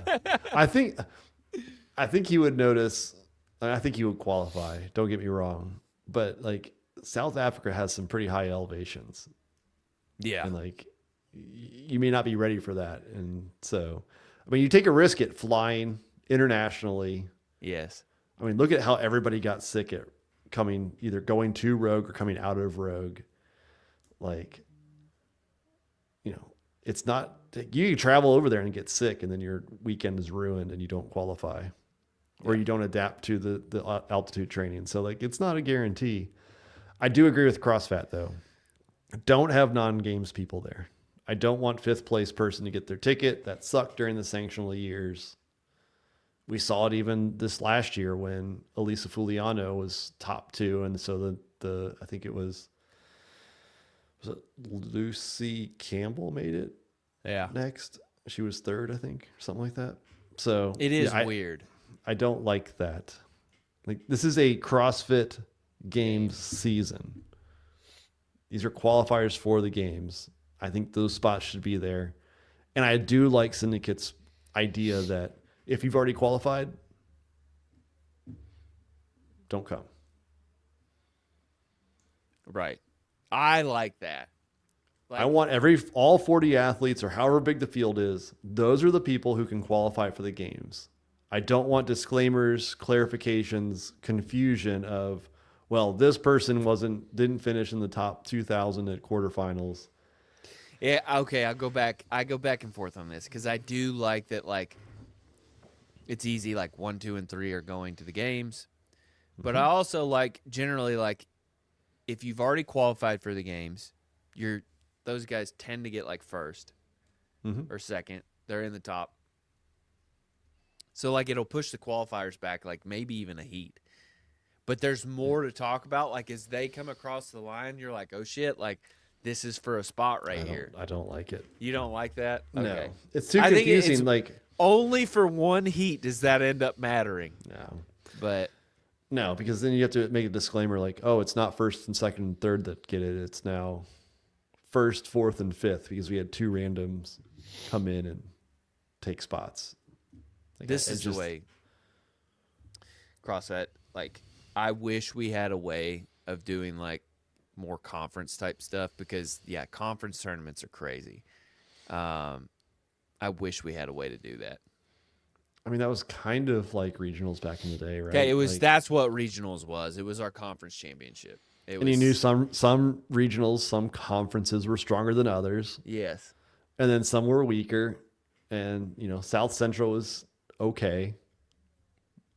I think he would notice. I think he would qualify. Don't get me wrong, but like South Africa has some pretty high elevations. Yeah, and like you may not be ready for that, and so I mean, you take a risk at flying internationally. Yes. I mean, look at how everybody got sick at either going to Rogue or coming out of Rogue. Like, you know, it's not, you can travel over there and get sick and then your weekend is ruined and you don't qualify or you don't adapt to the altitude training. So like, it's not a guarantee. I do agree with CrossFit though. Don't have non-games people there. I don't want 5th place person to get their ticket. That sucked during the sanctional years. We saw it even this last year when Elisa Fuliano was top 2. And so I think it was it Lucy Campbell made it? Yeah. Next. She was 3rd, I think, or something like that. So it is weird. I don't like that. Like this is a CrossFit Games season. These are qualifiers for the games. I think those spots should be there. And I do like Syndicate's idea that if you've already qualified, don't come. Right. I like that. I want all 40 athletes or however big the field is. Those are the people who can qualify for the games. I don't want disclaimers, clarifications, confusion of, well, this person didn't finish in the top 2,000 at quarterfinals. Yeah, okay, I go back and forth on this because I do like that, like, it's easy, like 1, 2, and 3 are going to the games. But I also like, generally, like, if you've already qualified for the games, those guys tend to get like first or second. They're in the top. So, like, it'll push the qualifiers back, like, maybe even a heat. But there's more to talk about. Like, as they come across the line, you're like, oh, shit, like, this is for a spot here. I don't like it. You don't like that? No. Okay. It's too I think confusing. it's like, only for one heat does that end up mattering. no. But No, because then you have to make a disclaimer like, oh, it's not first and second and third that get it. It's now first, fourth, and fifth because we had 2 randoms come in and take spots. Like, this is the way CrossFit, like, I wish we had a way of doing, like, more conference type stuff because, yeah, conference tournaments are crazy. I wish we had a way to do that. I mean, that was kind of like regionals back in the day, right? Okay, like, that's what regionals was. It was our conference championship. You knew some regionals, some conferences were stronger than others. Yes. And then some were weaker. And, South Central was okay.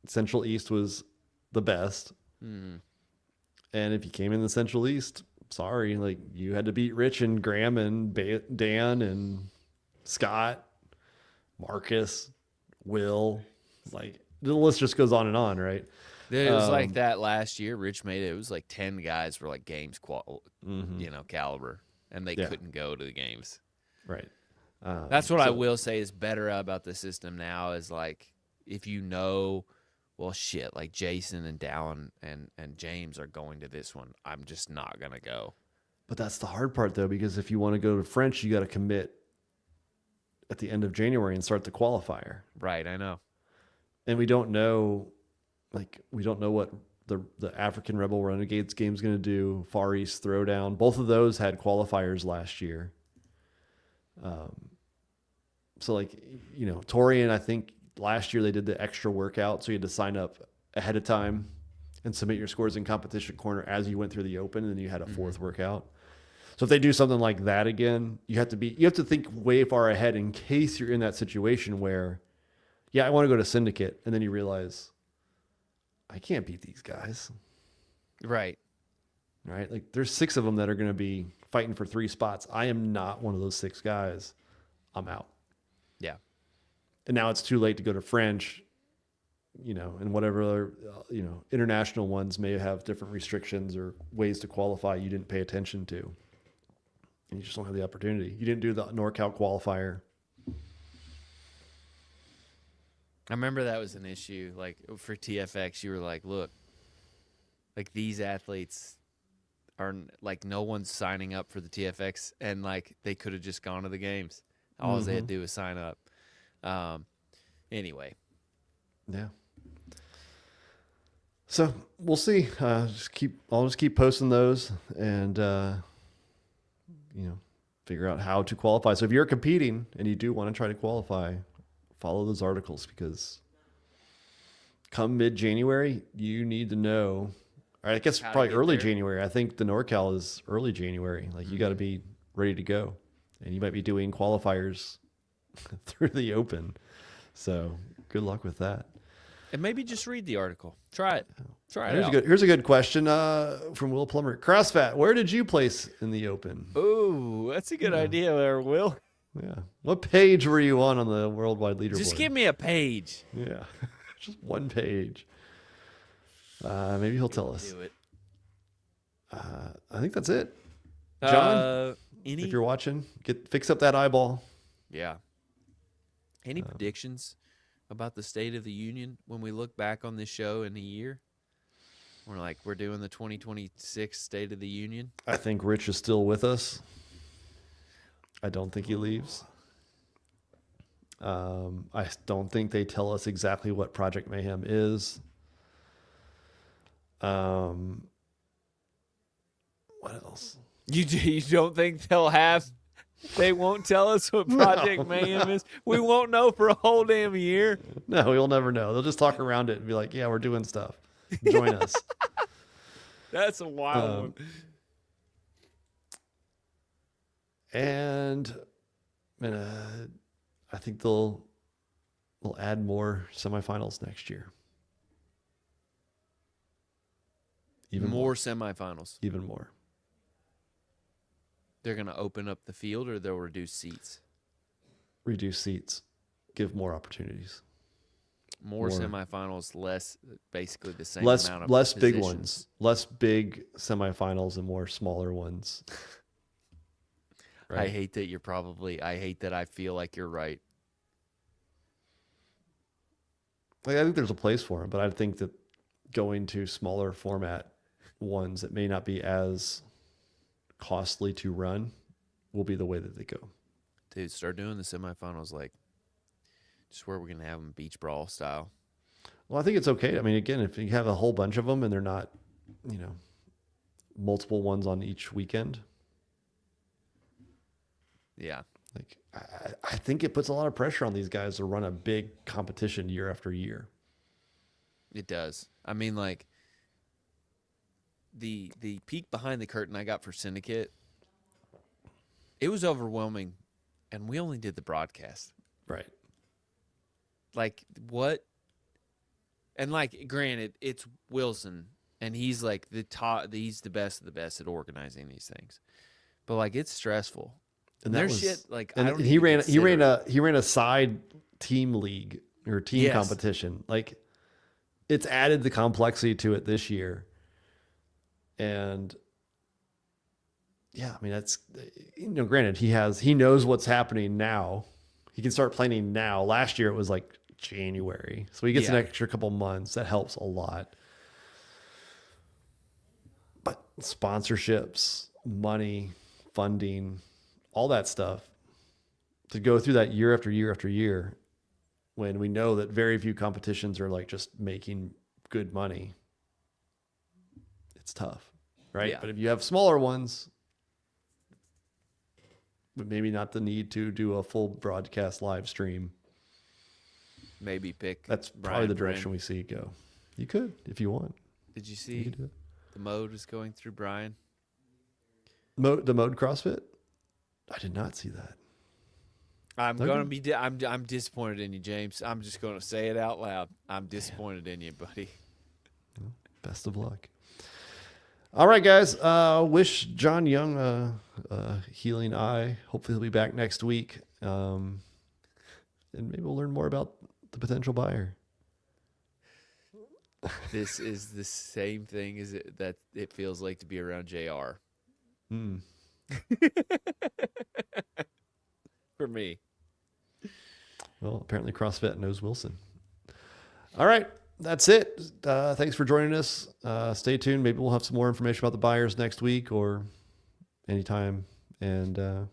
Central East was the best. Mm-hmm. And if you came in the Central East, sorry, like, you had to beat Rich and Graham and Dan and Scott, Marcus, Will. Like, the list just goes on and on, right? It was like that last year. Rich made it. It was like 10 guys were like games caliber, and they couldn't go to the games. Right. That's what I will say is better about the system now is, like, if well, shit, like Jason and Dallin and James are going to this one, I'm just not going to go. But that's the hard part, though, because if you want to go to French, you got to commit at the end of January and start the qualifier. Right, I know. And we don't know what the African Rebel Renegades game is going to do, Far East Throwdown. Both of those had qualifiers last year. So, like, Torian, I think last year they did the extra workout, so you had to sign up ahead of time and submit your scores in competition corner as you went through the open, and then you had a fourth workout. So if they do something like that again, you have to think way far ahead in case you're in that situation where, yeah, I want to go to Syndicate, and then you realize I can't beat these guys. Right. Right? Like, there's 6 of them that are going to be fighting for 3 spots. I am not one of those 6 guys. I'm out. Yeah. And now it's too late to go to French, and whatever other, international ones may have different restrictions or ways to qualify you didn't pay attention to. And you just don't have the opportunity. You didn't do the NorCal qualifier. I remember that was an issue. Like, for TFX, you were like, look, like, these athletes are, like, no one's signing up for the TFX, and, like, they could have just gone to the games. All they had to do was sign up. Anyway. Yeah. So we'll see. I'll just keep posting those and, figure out how to qualify. So if you're competing and you do want to try to qualify, follow those articles, because come mid-January, you need to know, or I guess probably early January. I think the NorCal is early January. Like, you got to be ready to go, and you might be doing qualifiers through the open. So good luck with that. And maybe just read the article. Try it. Here's a good question from Will Plummer. CrossFit, where did you place in the open? Ooh, that's a good idea there, Will. Yeah. What page were you on the worldwide leaderboard? Just give me a page. Yeah. Just one page. Maybe he'll tell us. Do it. I think that's it. John, if you're watching, fix up that eyeball. Yeah. Any predictions about the State of the Union when we look back on this show in a year? We're doing the 2026 State of the Union. I think Rich is still with us. I don't think he leaves. I don't think they tell us exactly what Project Mayhem is. What else? You don't think they won't tell us what Project Mayhem is? We won't know for a whole damn year. No, we'll never know. They'll just talk around it and be like, yeah, we're doing stuff. Join us. That's a wild one. And I think they'll add more semifinals next year. Even more semifinals. Even more. They're going to open up the field, or they'll reduce seats? Reduce seats. Give more opportunities. More semifinals, less, basically the same less, amount of less positions. big ones. Less big semifinals and more smaller ones. Right? I hate that I feel like you're right. Like, I think there's a place for them, but I think that going to smaller format ones that may not be as costly to run will be the way that they go. Dude, start doing the semifinals like just where we're going to have them beach brawl style. Well, I think it's okay. I mean, again, if you have a whole bunch of them and they're not, multiple ones on each weekend. Yeah. Like, I think it puts a lot of pressure on these guys to run a big competition year after year. It does. I mean, like, the peek behind the curtain I got for Syndicate, it was overwhelming, and we only did the broadcast. Right. Like, what? And, like, granted, it's Wilson, and he's, like, he's the best of the best at organizing these things. But, like, it's stressful. And there's shit, like, I don't he ran a side team league or team competition. Like, it's added the complexity to it this year. And yeah, I mean, that's, granted, he knows what's happening now. He can start planning now. Last year it was like January. So he gets an extra couple months. That helps a lot. But sponsorships, money, funding, all that stuff, to go through that year after year after year, when we know that very few competitions are like just making good money, it's tough, right? Yeah. But if you have smaller ones, but maybe not the need to do a full broadcast live stream, maybe pick. That's probably the direction we see it go. You could, if you want. Did you see the mode is going through Brian? The mode CrossFit? I did not see that. I'm going to be. I'm disappointed in you, James. I'm just going to say it out loud. I'm disappointed in you, buddy. Well, best of luck. All right, guys. Wish John Young a healing eye. Hopefully, he'll be back next week, and maybe we'll learn more about the potential buyer. This is the same thing as it feels like to be around JR. For me. Well, apparently CrossFit knows Wilson. All right. That's it. Thanks for joining us. Stay tuned. Maybe we'll have some more information about the buyers next week or anytime. And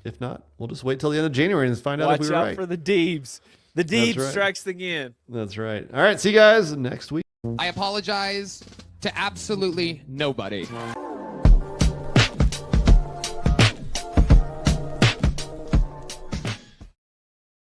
if not, we'll just wait till the end of January and find out if we were right. Watch out for the Deebs. The Deebs strikes again. That's right. All right. See you guys next week. I apologize to absolutely nobody.